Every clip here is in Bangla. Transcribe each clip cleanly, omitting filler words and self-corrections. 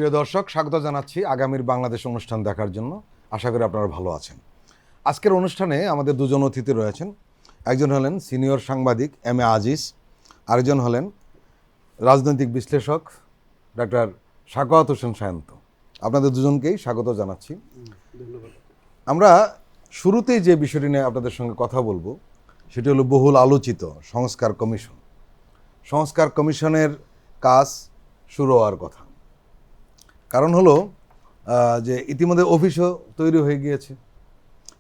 প্রিয় দর্শক, স্বাগত জানাচ্ছি আগামীর বাংলাদেশ অনুষ্ঠান দেখার জন্য। আশা করি আপনারা ভালো আছেন। আজকের অনুষ্ঠানে আমাদের দুজন অতিথি রয়েছেন। একজন হলেন সিনিয়র সাংবাদিক এম এ আজিজ, আরেকজন হলেন রাজনৈতিক বিশ্লেষক ডক্টর সাখাওয়াত হোসেন সায়ন্ত। আপনাদের দুজনকেই স্বাগত জানাচ্ছি। ধন্যবাদ। আমরা শুরুতেই যে বিষয়টি নিয়ে আপনাদের সঙ্গে কথা বলবো সেটি হলো বহুল আলোচিত সংস্কার কমিশন। সংস্কার কমিশনের কাজ শুরু হওয়ার কথা। কারণ হলো যে ইতিমধ্যে অফিসও তৈরি হয়ে গিয়েছে।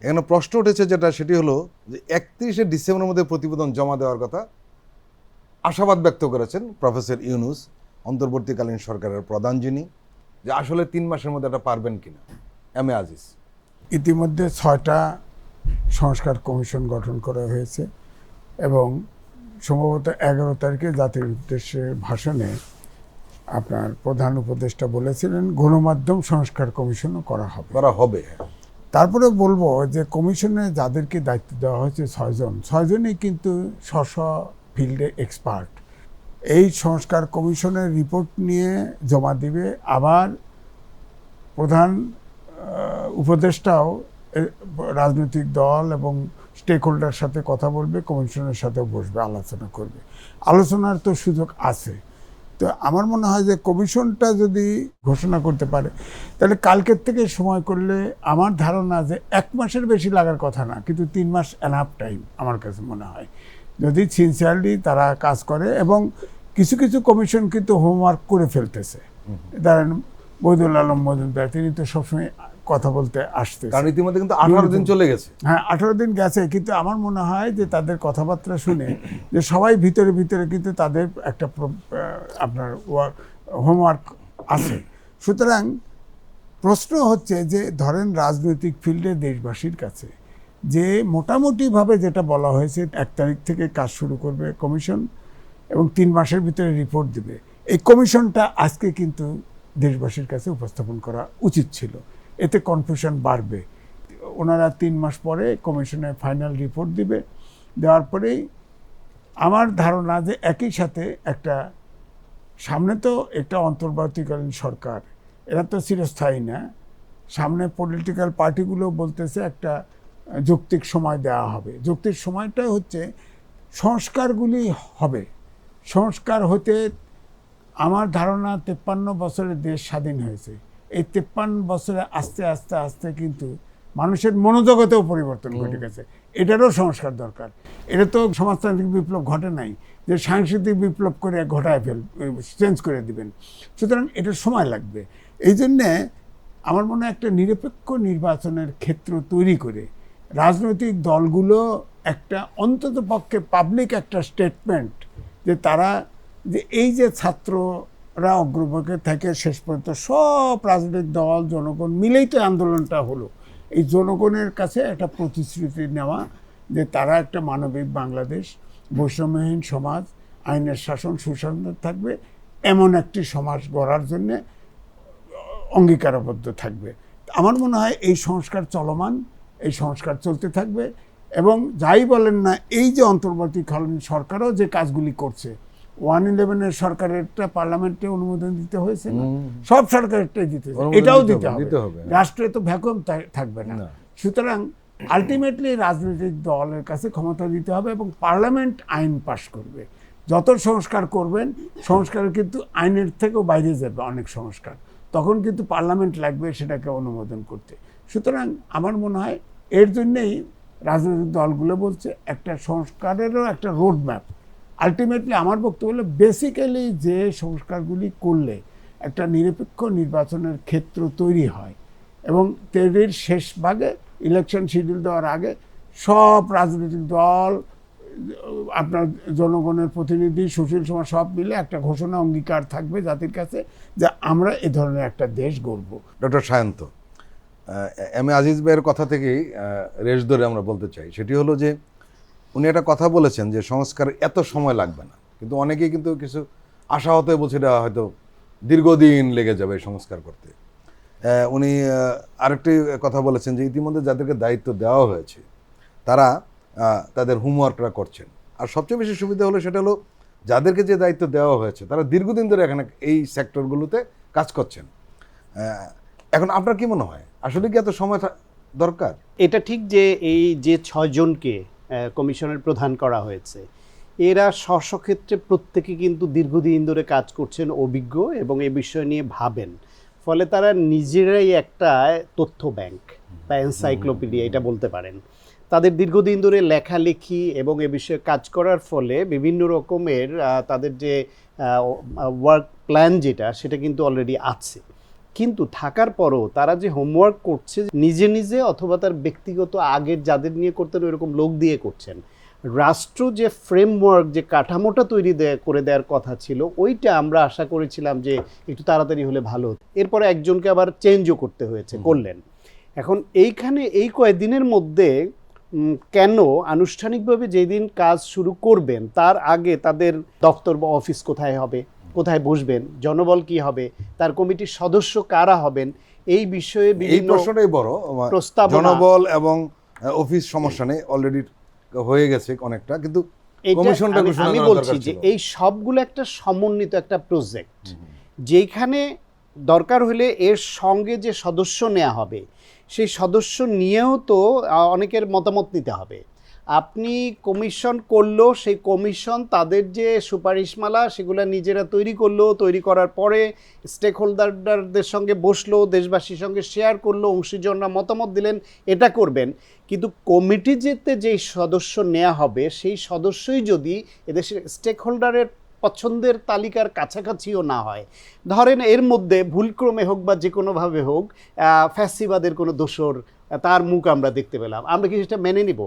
এখানে প্রশ্ন উঠেছে যেটা, সেটি হলো যে 31শে ডিসেম্বরের মধ্যে প্রতিবেদন জমা দেওয়ার কথা আশাবাদ ব্যক্ত করেছেন প্রফেসর ইউনূস, অন্তর্বর্তীকালীন সরকারের প্রধান যিনি, যে আসলে 3 মাসের মধ্যে এটা পারবেন কিনা। M A Aziz. ইতিমধ্যে 6টা সংস্কার কমিশন গঠন করা হয়েছে এবং সম্ভবত 11 তারিখে জাতির উদ্দেশ্যে ভাষণে আপনার প্রধান উপদেষ্টা বলেছিলেন গণমাধ্যম সংস্কার কমিশনও করা হবে। তারপরে বলবো যে কমিশনে যাদেরকে দায়িত্ব দেওয়া হয়েছে 6জনই কিন্তু স্ব ফিল্ডে এক্সপার্ট। এই সংস্কার কমিশনের রিপোর্ট নিয়ে জমা দিবে। আবার প্রধান উপদেষ্টাও রাজনৈতিক দল এবং স্টেক হোল্ডার সাথে কথা বলবে, কমিশনের সাথেও বসবে, আলোচনা করবে। আলোচনার তো সুযোগ আছে। তো আমার মনে হয় যে কমিশনটা যদি ঘোষণা করতে পারে তাহলে কালকের থেকে সময় করলে আমার ধারণা যে 1 মাসের বেশি লাগার কথা না, কিন্তু 3 মাস এনাফ টাইম আমার কাছে মনে হয়, যদি সিনসিয়ারলি তারা কাজ করে। এবং কিছু কিছু কমিশন কিন্তু হোমওয়ার্ক করে ফেলতেছে। ধরেন বৈদুল আলম মজুমদার, তিনি তো সবসময় কথা বলতে আসতে, কারণ ইতিমধ্যে কিন্তু 18 দিন চলে গেছে। হ্যাঁ, 18 দিন গেছে, কিন্তু আমার মনে হয় যে তাদের কথাবার্তা শুনে যে সবাই ভিতরে ভিতরে কিন্তু তাদের একটা আপনার হোমওয়ার্ক আছে। সুতরাং প্রশ্ন হচ্ছে যে ধরেন রাজনৈতিক ফিল্ডে দেশবাসীর কাছে যে মোটামুটিভাবে যেটা বলা হয়েছে 1 তারিখ থেকে কাজ শুরু করবে কমিশন এবং 3 মাসের ভিতরে রিপোর্ট দেবে, এই কমিশনটা আজকে কিন্তু দেশবাসীর কাছে উপস্থাপন করা উচিত ছিল। এতে কনফিউশন বাড়বে। ওনারা 3 মাস পরে কমিশনের ফাইনাল রিপোর্ট দিবে। দেওয়ার পরেই আমার ধারণা যে একই সাথে একটা সামনে তো একটা অন্তর্বর্তীকালীন সরকার, এরা তো চিরস্থায়ী না। সামনে পলিটিক্যাল পার্টিগুলো বলতেছে একটা যৌক্তিক সময় দেওয়া হবে। যৌক্তিক সময়টা হচ্ছে সংস্কারগুলি হবে। সংস্কার হতে আমার ধারণা 53 বছরে দেশ স্বাধীন হয়েছে। এই 53 বছরে আস্তে আস্তে আস্তে কিন্তু মানুষের মনোজগতেও পরিবর্তন ঘটে গেছে। এটারও সংস্কার দরকার। এটা তো সমাজতান্ত্রিক বিপ্লব ঘটে নাই যে সাংস্কৃতিক বিপ্লব করে চেঞ্জ করে দিবেন। সুতরাং এটার সময় লাগবে। এই জন্যে আমার মনে হয় একটা নিরপেক্ষ নির্বাচনের ক্ষেত্র তৈরি করে রাজনৈতিক দলগুলো একটা অন্তত পক্ষে পাবলিক একটা স্টেটমেন্ট যে তারা যে এই যে ছাত্ররা অগ্রভাগে থেকে শেষ পর্যন্ত সব রাজনৈতিক দল জনগণ মিলেই তো আন্দোলনটা হলো, এই জনগণের কাছে একটা প্রতিশ্রুতি নেওয়া যে তারা একটা মানবিক বাংলাদেশ, বৈষম্যহীন সমাজ, আইনের শাসন সুশাসন থাকবে, এমন একটি সমাজ গড়ার জন্যে অঙ্গীকারবদ্ধ থাকবে। আমার মনে হয় এই সংস্কার চলমান, এই সংস্কার চলতে থাকবে। এবং যাই বলেন না, এই যে অন্তর্বর্তীকালীন সরকারও যে কাজগুলি করছে, 111-এর সরকারেরটা পার্লামেন্টে অনুমোদন দিতে হয়েছে না, সব সরকারেরটাই দিতে হবে, এটাও দিতে হবে। রাষ্ট্রে তো ভ্যাকুয়াম থাকবে না। সুতরাং আলটিমেটলি রাজনৈতিক দলের কাছে ক্ষমতা দিতে হবে এবং পার্লামেন্ট আইন পাশ করবে। যত সংস্কার করবেন, সংস্কার কিন্তু আইনের থেকেও বাইরে যাবে অনেক সংস্কার, তখন কিন্তু পার্লামেন্ট লাগবে সেটাকে অনুমোদন করতে। সুতরাং আমার মনে হয় এর জন্যেই রাজনৈতিক দলগুলো বলছে একটা সংস্কারেরও একটা রোড ম্যাপ। আলটিমেটলি আমার বক্তব্য হলো বেসিক্যালি যে সংস্কারগুলি করলে একটা নিরপেক্ষ নির্বাচনের ক্ষেত্র তৈরি হয় এবং তৈরির শেষ ভাগে ইলেকশন শিডিউল দেওয়ার আগে সব রাজনৈতিক দল, আপনার জনগণের প্রতিনিধি, সুশীল সমাজ সব মিলে একটা ঘোষণা অঙ্গীকার থাকবে জাতির কাছে যে আমরা এ ধরনের একটা দেশ গড়ব। Doctor Sayanta, M A Aziz ভাইয়ের কথা থেকেই রেশ ধরে আমরা বলতে চাই, সেটি হলো যে উনি একটা কথা বলেছেন যে সংস্কার এত সময় লাগবে না, কিন্তু অনেকেই কিন্তু কিছু আশাহত হয়ে বলছে এটা হয়তো দীর্ঘদিন লেগে যাবে সংস্কার করতে। উনি আরেকটি কথা বলেছেন যে ইতিমধ্যে যাদেরকে দায়িত্ব দেওয়া হয়েছে তারা তাদের হোমওয়ার্কটা করছেন। আর সবচেয়ে বেশি সুবিধা হলো সেটা হলো যাদেরকে যে দায়িত্ব দেওয়া হয়েছে তারা দীর্ঘদিন ধরে এখানে এই সেক্টরগুলোতে কাজ করছেন। এখন আপনার কি মনে হয় আসলে কি এত সময় দরকার? এটা ঠিক যে এই যে 6 জনকে কমিশনের প্রধান করা হয়েছে, এরা স্ব ক্ষেত্রে প্রত্যেকে কিন্তু দীর্ঘদিন ধরে কাজ করছেন, অভিজ্ঞ এবং এ বিষয় নিয়ে ভাবেন। ফলে তারা নিজেরাই একটা তথ্য ব্যাংক বা এনসাইক্লোপিডিয়া এটা বলতে পারেন। তাদের দীর্ঘদিন ধরে লেখালেখি এবং এ বিষয়ে কাজ করার ফলে বিভিন্ন রকমের তাদের যে ওয়ার্ক প্ল্যান যেটা সেটা কিন্তু অলরেডি আছে। কিন্তু থাকার পরও তারা যে হোমওয়ার্ক করছে নিজে নিজে অথবা তার ব্যক্তিগত আগের যাদের নিয়ে করতেন ওইরকম লোক দিয়ে করছেন। রাষ্ট্র যে ফ্রেমওয়ার্ক যে কাঠামোটা তৈরি করে দেওয়ার কথা ছিল ওইটা আমরা আশা করেছিলাম যে একটু তাড়াতাড়ি হলে ভালো হতো। এরপরে একজনকে আবার চেঞ্জও করতে হয়েছে, করলেন। এখন এইখানে এই কয়েকদিনের মধ্যে কেন আনুষ্ঠানিকভাবে যেদিন কাজ শুরু করবেন তার আগে তাদের দপ্তর বা অফিস কোথায় হবে, কোথায় বসবেন, জনবল কি হবে, তার কমিটির সদস্য কারা হবেন, এই বিষয়ে এই প্রশ্নটাই বড়। জনবল এবং অফিস সমস্যা নেই, অলরেডি হয়ে গেছে অনেকটা, কিন্তু কমিশনটা আমি বলছি যে এই সবগুলো একটা সমন্বিত একটা প্রজেক্ট, যেখানে দরকার হলে এর সঙ্গে যে সদস্য নেওয়া হবে সেই সদস্য নিয়েও তো অনেকের মতামত নিতে হবে। আপনি কমিশন করলো, সেই কমিশন তাদের যে সুপারিশমালা সেগুলো নিজেরা তৈরি করলো, তৈরি করার পরে স্টেক হোল্ডারদের সঙ্গে বসলো, দেশবাসীর সঙ্গে শেয়ার করলো, অংশীজনরা মতামত দিলেন, এটা করবেন। কিন্তু কমিটি যেতে যেই সদস্য নেওয়া হবে সেই সদস্যই যদি এদেশের স্টেক হোল্ডারের পছন্দের তালিকার কাছাকাছিও না হয়, ধরেন এর মধ্যে ভুলক্রমে হোক বা যে কোনোভাবে হোক ফ্যাসিবাদের কোনো দোসর তার মুখ আমরা দেখতে পেলাম, আমরা কি সেটা মেনে নিব?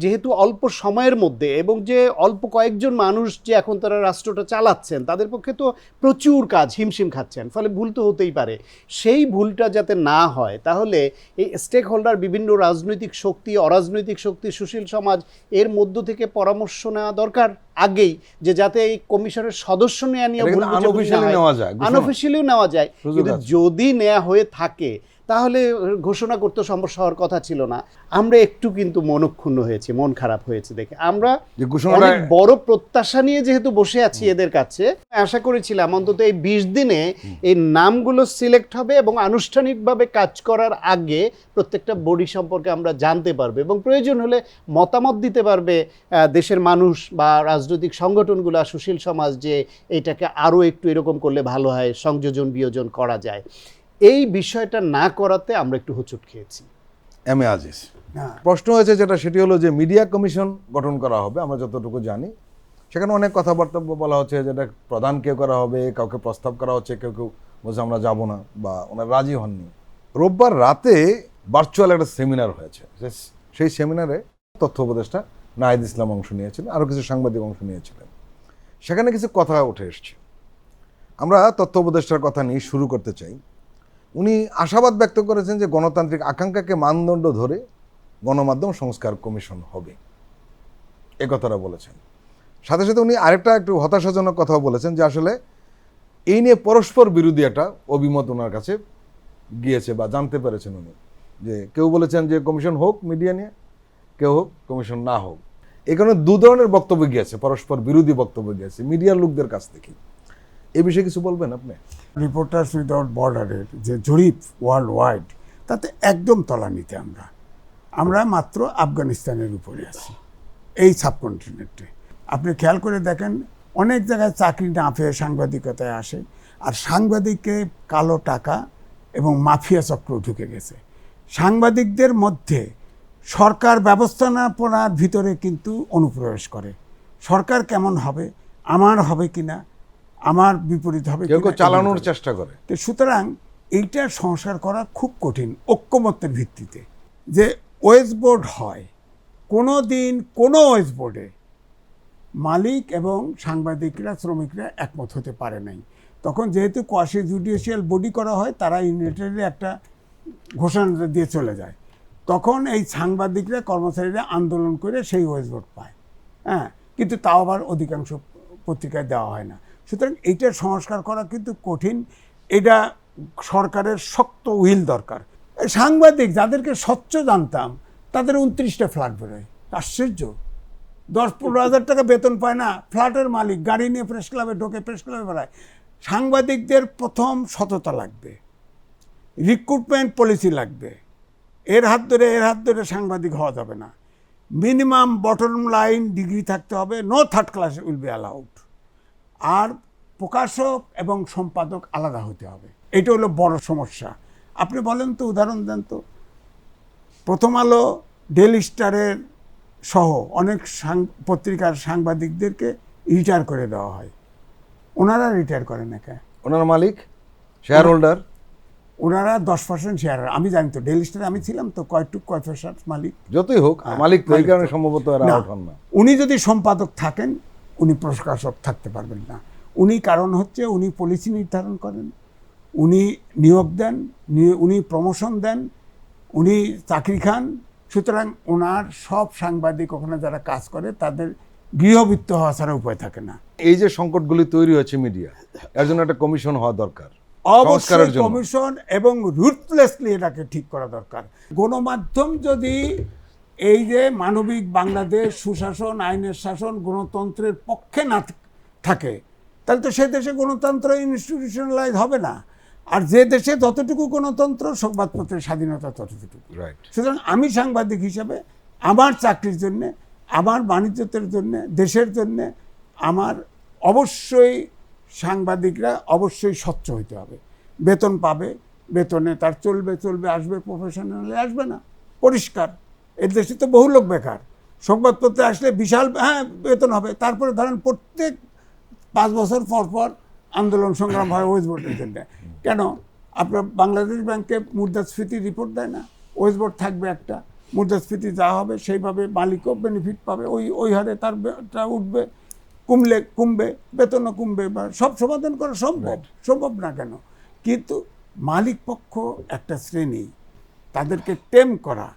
যেহেতু অল্প সময়ের মধ্যে এবং যে অল্প কয়েকজন মানুষ যে এখন তারা রাষ্ট্রটা চালাচ্ছেন তাদের পক্ষে তো প্রচুর কাজ, হিমশিম খাচ্ছেন, ফলে ভুল তো হতেই পারে। সেই ভুলটা যাতে না হয় তাহলে এই স্টেক হোল্ডার, বিভিন্ন রাজনৈতিক শক্তি, অরাজনৈতিক শক্তি, সুশীল সমাজ, এর মধ্য থেকে পরামর্শ নেওয়া দরকার আগেই, যে যাতে এই কমিশনের সদস্য নেওয়া নিয়ে আনঅফিশিয়ালিও নেওয়া যায়। কিন্তু যদি নেওয়া হয়ে থাকে তাহলে ঘোষণা করতে সমস্যা হওয়ার কথা ছিল না। আমরা একটু কিন্তু মনক্ষুণ্ণ হয়েছি, মন খারাপ হয়েছে দেখে। আমরা অনেক বড় প্রত্যাশা নিয়ে যেহেতু বসে আছি এদের কাছে, আশা করেছিলাম অন্তত এই 20 দিনে এই নামগুলো সিলেক্ট হবে এবং আনুষ্ঠানিকভাবে কাজ করার আগে প্রত্যেকটা বডি সম্পর্কে আমরা জানতে পারবো এবং প্রয়োজন হলে মতামত দিতে পারবে দেশের মানুষ বা রাজনৈতিক সংগঠনগুলো, সুশীল সমাজ, যে এটাকে আরও একটু এরকম করলে ভালো হয়, সংযোজন বিয়োজন করা যায়। এই বিষয়টা না করাতে আমরা একটু হোঁচট খেয়েছি। এম এ আজিজ, প্রশ্ন হয়েছে যেটা, সেটি হলো যে মিডিয়া কমিশন গঠন করা হবে। আমরা যতটুকু জানি সেখানে অনেক কথাবার্তা বলা হচ্ছে, যেটা প্রধান কেউ করা হবে, কাউকে প্রস্তাব করা হচ্ছে, কেউ কেউ বলছে আমরা যাব না বা ওনারা রাজি হননি। রোববার রাতে ভার্চুয়াল একটা সেমিনার হয়েছে, সেই সেমিনারে তথ্য উপদেষ্টা নাহিদ ইসলাম অংশ নিয়েছিলেন, আরও কিছু সাংবাদিক অংশ নিয়েছিলেন। সেখানে কিছু কথা উঠে এসছে, আমরা তথ্য উপদেষ্টার কথা নিয়ে শুরু করতে চাই। উনি আশাবাদ ব্যক্ত করেছেন যে গণতান্ত্রিক আকাঙ্ক্ষাকে মানদণ্ড ধরে গণমাধ্যম সংস্কার কমিশন হবে, এ কথাটা বলেছেন। সাথে সাথে উনি আরেকটা একটু হতাশাজনক কথাও বলেছেন যে আসলে এই নিয়ে পরস্পর বিরোধী একটা অভিমত ওনার কাছে গিয়েছে বা জানতে পেরেছেন উনি, যে কেউ বলেছেন যে কমিশন হোক মিডিয়া নিয়ে, কেউ হোক কমিশন না হোক। এই কারণে দু ধরনের বক্তব্য গিয়েছে, পরস্পর বিরোধী বক্তব্য গিয়েছে মিডিয়ার লোকদের কাছ থেকে। এই বিষয়ে কিছু বলবেন আপনি? রিপোর্টার্স উইদাউট বর্ডারের যে জরিপ ওয়ার্ল্ড ওয়াইড, তাতে একদম তলানিতে আমরা মাত্র আফগানিস্তানের উপরে আছি এই সাবকন্টিনেন্টে। আপনি খেয়াল করে দেখেন, অনেক জায়গায় চাকরি না পেয়ে সাংবাদিকতায় আসে, আর সাংবাদিককে কালো টাকা এবং মাফিয়া চক্র ঢুকে গেছে। সাংবাদিকদের মধ্যে সরকার ব্যবস্থাপনার ভিতরে কিন্তু অনুপ্রবেশ করে। সরকার কেমন হবে, আমার হবে কিনা, আমার বিপরীত হবে, কেউ চালানোর চেষ্টা করে। তো সুতরাং এইটার সংস্কার করা খুব কঠিন, ঐক্যমত্যের ভিত্তিতে। যে ওয়েজ বোর্ড হয়, কোনো দিন কোনো ওয়েজ বোর্ডে মালিক এবং সাংবাদিকরা, শ্রমিকরা একমত হতে পারে নাই। তখন যেহেতু কোয়াসি জুডিশিয়াল বডি করা হয়, তারা ইউনিটারি একটা ঘোষণা দিয়ে চলে যায়। তখন এই সাংবাদিকরা, কর্মচারীরা আন্দোলন করে সেই ওয়েজ বোর্ড পায়। হ্যাঁ, কিন্তু তাও আবার অধিকাংশ পত্রিকায় দেওয়া হয় না। সুতরাং এইটার সংস্কার করা কিন্তু কঠিন। এটা সরকারের শক্ত উইল দরকার। সাংবাদিক যাদেরকে স্বচ্ছ জানতাম তাদের 29টা ফ্ল্যাট বেরোয়, আশ্চর্য। 10-15 হাজার টাকা বেতন পায় না, ফ্ল্যাটের মালিক, গাড়ি নিয়ে প্রেস ক্লাবে ঢোকে, প্রেস ক্লাবে বেড়ায়। সাংবাদিকদের প্রথম সততা লাগবে, রিক্রুটমেন্ট পলিসি লাগবে। এর হাত ধরে সাংবাদিক হওয়া যাবে না। মিনিমাম বটম লাইন ডিগ্রি থাকতে হবে, no third class will be allowed. আর প্রকাশক এবং সম্পাদক আলাদা হতে হবে। এটা হলো বড় সমস্যা। আপনি বলেন তো, উদাহরণ দেন তো, প্রথম আলো, ডেইলি স্টারের সহ অনেক পত্রিকার সাংবাদিকদেরকে রিটায়ার করে দেওয়া হয়। ওনারা রিটায়ার করেন না কেন? ওনার মালিক, শেয়ার হোল্ডার, ওনারা 10% শেয়ার। আমি জানি তো, ডেইলি স্টারে আমি ছিলাম তো, কয় % মালিক। যতই হোক মালিক তো, এই কারণে সম্ভবত এরা না, আউট হন না। উনি যদি সম্পাদক থাকেন, উনি প্রকাশক থাকতে পারবেন না। উনি, কারণ হচ্ছে উনি পলিসি নির্ধারণ করেন, উনি নিয়োগ দেন, উনি প্রমোশন দেন, উনি চাকরি খান। সুতরাং ওনার সব সাংবাদিক ওখানে যারা কাজ করে তাদের গৃহবৃত্ত হওয়া ছাড়া উপায় থাকে না। এই যে সংকটগুলি তৈরি হয়েছে মিডিয়া, এর জন্য একটা কমিশন হওয়া দরকার, সংস্কারের অবশ্যই জন্য। কমিশন এবং রুথলেসলি এটাকে ঠিক করা দরকার। গণমাধ্যম যদি এই যে মানবিক বাংলাদেশ, সুশাসন, আইনের শাসন, গণতন্ত্রের পক্ষে না থাকে, তাহলে তো সে দেশে গণতন্ত্র ইনস্টিটিউশনালাইজ হবে না। আর যে দেশে যতটুকু গণতন্ত্র, সংবাদপত্রের স্বাধীনতা ততটুকু। রাইট। সুতরাং আমি সাংবাদিক হিসাবে আমার চাকরির জন্যে, আমার বাণিজ্যতের জন্যে, দেশের জন্যে আমার অবশ্যই সাংবাদিকরা অবশ্যই স্বচ্ছ হইতে হবে। বেতন পাবে, বেতনে তার চলবে, আসবে, প্রফেশনালি আসবে না, পরিষ্কার। এর দেশে তো বহু লোক বেকার। সংবাদপত্রে আসলে বিশাল বেতন হবে, তারপরে ধরেন প্রত্যেক 5 বছর পর পর আন্দোলন সংগ্রাম হয় ওয়েজ বোর্ডের জন্য। কেন? আপনার বাংলাদেশ ব্যাংকে মুদ্রাস্ফীতি রিপোর্ট দেয় না? ওয়েজ বোর্ড থাকবে একটা, মুদ্রাস্ফীতি যা হবে সেইভাবে মালিকও বেনিফিট পাবে, ওই হারে তারটা উঠবে, কমবে, বেতনও কমবে, বা সব সমাধান করা সম্ভব না কেন? কিন্তু মালিক পক্ষ একটা শ্রেণী, তাদেরকে টেম করা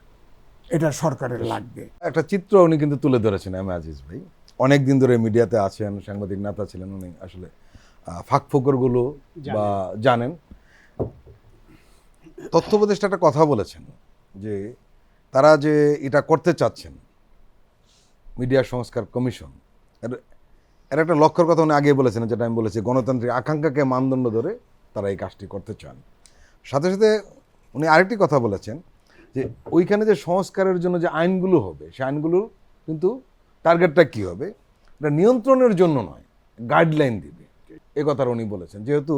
এটা সরকারের লাগবে। একটা চিত্র উনি কিন্তু তুলে ধরেছেন এম এ আজিজ ভাই। অনেক দিন ধরে মিডিয়াতে আছেন, সাংবাদিক নেতা ছিলেন উনি, আসলে ফাঁকফোকরগুলো বা জানেন। তথ্য উপদেষ্টা একটা কথা বলেছেন যে তারা যে এটা করতে চাচ্ছেন, মিডিয়া সংস্কার কমিশন, এর একটা লক্ষ্যের কথা উনি আগে বলেছেন, যেটা আমি বলেছি, গণতান্ত্রিক আকাঙ্ক্ষাকে মানদণ্ড ধরে তারা এই কাজটি করতে চান। সাথে সাথে উনি আরেকটি কথা বলেছেন যে ওইখানে যে সংস্কারের জন্য যে আইনগুলো হবে, সেই আইনগুলোর কিন্তু টার্গেটটা কী হবে, এটা নিয়ন্ত্রণের জন্য নয়, গাইডলাইন দিবে, এ কথাটা উনি বলেছেন। যেহেতু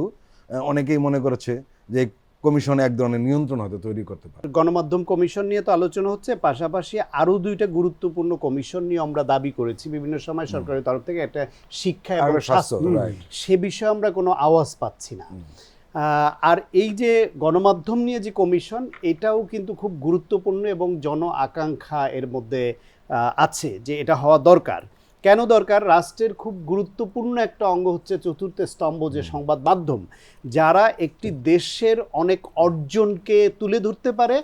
অনেকেই মনে করেছে যে কমিশন এক ধরনের নিয়ন্ত্রণ হয়তো তৈরি করতে পারে। গণমাধ্যম কমিশন নিয়ে তো আলোচনা হচ্ছে, পাশাপাশি আরও 2টা গুরুত্বপূর্ণ কমিশন নিয়ে আমরা দাবি করেছি বিভিন্ন সময় সরকারের তরফ থেকে, একটা শিক্ষা এবং স্বাস্থ্য। সে বিষয়ে আমরা কোনো আওয়াজ পাচ্ছি না। আর এই যে গণমাধ্যম নিয়ে যে কমিশন, এটাও কিন্তু খুব গুরুত্বপূর্ণ এবং জন আকাঙ্ক্ষা এর মধ্যে আছে যে এটা হওয়া দরকার। কেন দরকার? রাষ্ট্রের খুব গুরুত্বপূর্ণ একটা অঙ্গ হচ্ছে চতুর্থ স্তম্ভ যে সংবাদ মাধ্যম, যারা একটি দেশের অনেক অর্জনকে তুলে ধরতে পারে,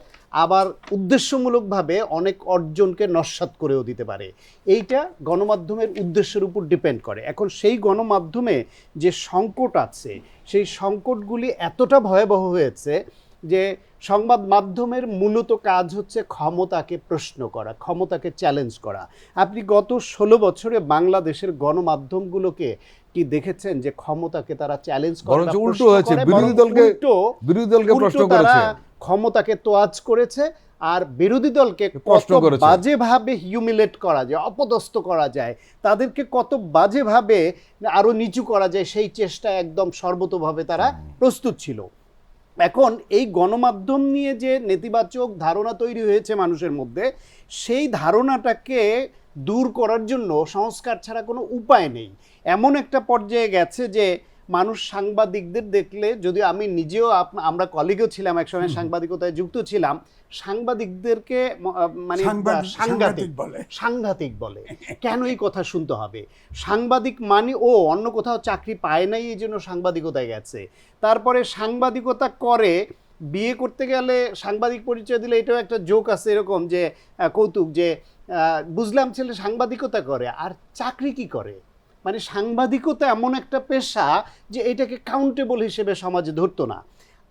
আবার উদ্দেশ্যমূলকভাবে অনেক অর্জনকে নস্যাৎ করেও দিতে পারে। এইটা গণমাধ্যমের উদ্দেশ্যের উপর ডিপেন্ড করে। এখন সেই গণমাধ্যমে যে সংকট আছে, সেই সংকটগুলি এতটা ভয়াবহ হয়েছে যে সংবাদ মাধ্যমের মূলত কাজ হচ্ছে ক্ষমতাকে প্রশ্ন করা, ক্ষমতাকে চ্যালেঞ্জ করা। আপনি গত 16 বছরে বাংলাদেশের গণমাধ্যমগুলোকে কি দেখেছেন যে ক্ষমতাকে তারা চ্যালেঞ্জ করে? উল্টো হয়েছে, বিরোধী দলকে প্রশ্ন করেছে, ক্ষমতাকে তোয়াজ করেছে, আর বিরোধী দলকে কত বাজেভাবে হিউমিলেট করা যায়, অপদস্থ করা যায়, তাদেরকে কত বাজেভাবে আরো নিচু করা যায়, সেই চেষ্টা একদম সর্বতোভাবে তারা প্রস্তুত ছিল। এখন এই গণমাধ্যম নিয়ে যে নেতিবাচক ধারণা তৈরি হয়েছে মানুষের মধ্যে, সেই ধারণাটাকে দূর করার জন্য সংস্কার ছাড়া কোনো উপায় নেই। এমন একটা পর্যায়ে গেছে যে মানুষ সাংবাদিকদের দেখলে, যদিও আমি নিজেও, আমরা কলিগও ছিলাম একসময়, সাংবাদিকতায় যুক্ত ছিলাম, সাংবাদিকদেরকে মানে সাংঘাতিক বলে। কেন এই কথা শুনতে হবে? সাংবাদিক মানে ও অন্য কোথাও চাকরি পায় নাই, এই জন্য সাংবাদিকতায় গেছে। তারপরে সাংবাদিকতা করে, বিয়ে করতে গেলে সাংবাদিক পরিচয় দিলে, এটাও একটা জোক আছে এরকম যে কৌতুক, যে বুঝলাম ছেলে সাংবাদিকতা করে, আর চাকরি কি করে? মানে সাংবাদিকতা এমন একটা পেশা যে এটাকে কাউন্টেবল হিসেবে সমাজে ধরতো না।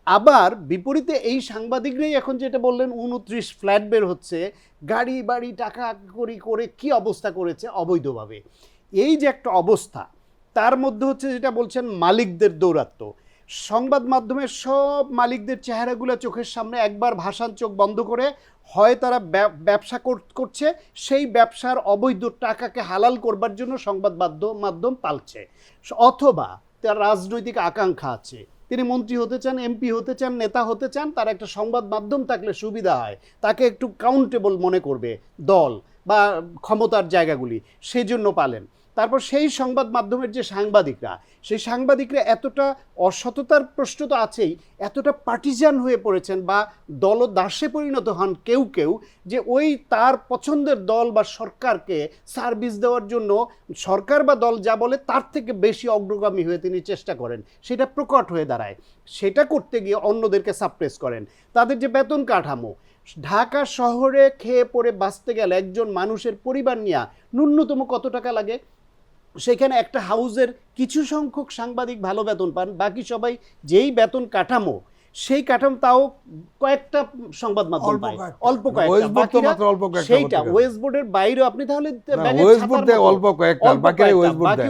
আবার বিপরীতে এই সাংবাদিকরাই এখন যেটা বললেন, 29 ফ্ল্যাট বের হচ্ছে, গাড়ি বাড়ি টাকা করি করে কি অবস্থা করেছে অবৈধভাবে। এই যে একটা অবস্থা, তার মধ্যে হচ্ছে যেটা বলছেন মালিকদের দৌরাত্ম্য। সংবাদ মাধ্যমের সব মালিকদের চেহারাগুলো চোখের সামনে একবার ভাসান চোখ বন্ধ করে হয় তারা ব্যবসা করছে, সেই ব্যবসার অবৈধ টাকাকে হালাল করবার জন্য সংবাদ মাধ্যম পালছে, অথবা তার রাজনৈতিক আকাঙ্ক্ষা আছে, তিনি মন্ত্রী হতে চান, এমপি হতে চান, নেতা হতে চান, তার একটা সংবাদ মাধ্যম থাকলে সুবিধা হয়, তাকে একটু কাউন্টেবল মনে করবে দল বা ক্ষমতার জায়গাগুলি, সেই জন্য পালেন। তারপর সেই সংবাদ মাধ্যমের যে সাংবাদিকরা, সেই সাংবাদিকরা এতটা অসততার প্রশ্ন তো আছেই, এতটা পার্টিজান হয়ে পড়েছেন বা দলদাসে পরিণত হন কেউ কেউ, যে ওই তার পছন্দের দল বা সরকারকে সার্ভিস দেওয়ার জন্য সরকার বা দল যা বলে তার থেকে বেশি অগ্রগামী হয়ে তিনি চেষ্টা করেন, সেটা প্রকট হয়ে দাঁড়ায়। সেটা করতে গিয়ে অন্যদেরকে সাপ্রেস করেন। তাদের যে বেতন কাঠামো, ঢাকা শহরে খেয়ে পড়ে বাঁচতে গেলে একজন মানুষের পরিবার নিয়ে ন্যূনতম কত টাকা লাগে? সেখানে একটা হাউজের কিছু সংখ্যক সাংবাদিক ভালো বেতন পান, বাকি সবাই যেই বেতন কাঠামো, সেই কাঠামো তাও কয়েকটা সংবাদ মাধ্যম পায়, অল্প কয়েকটা, সেইটা ওয়েস্ট বোর্ডের বাইরেও আপনি তাহলে বাকি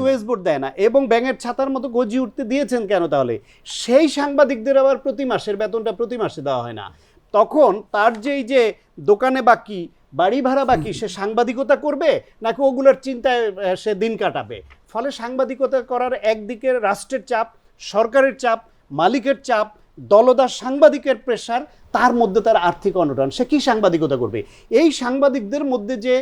ওয়েস্ট বোর্ড দেয় না, এবং ব্যাঙের ছাতার মতো গজি উঠতে দিয়েছেন কেন তাহলে? সেই সাংবাদিকদের আবার প্রতি মাসের বেতনটা প্রতি মাসে দেওয়া হয় না। তখন তার যেই যে দোকানে বাকি, বাড়ি ভাড়া বাকি, সে সাংবাদিকতা করবে নাকি ওগুলোর চিন্তায় সে দিন কাটাবে? ফলে সাংবাদিকতা করার একদিকে রাষ্ট্রের চাপ, সরকারের চাপ, মালিকের চাপ, দলদাস সাংবাদিকের প্রেসার, তার মধ্যে তার আর্থিক অনটন, সে কি সাংবাদিকতা করবে? এই সাংবাদিকদের মধ্যে যে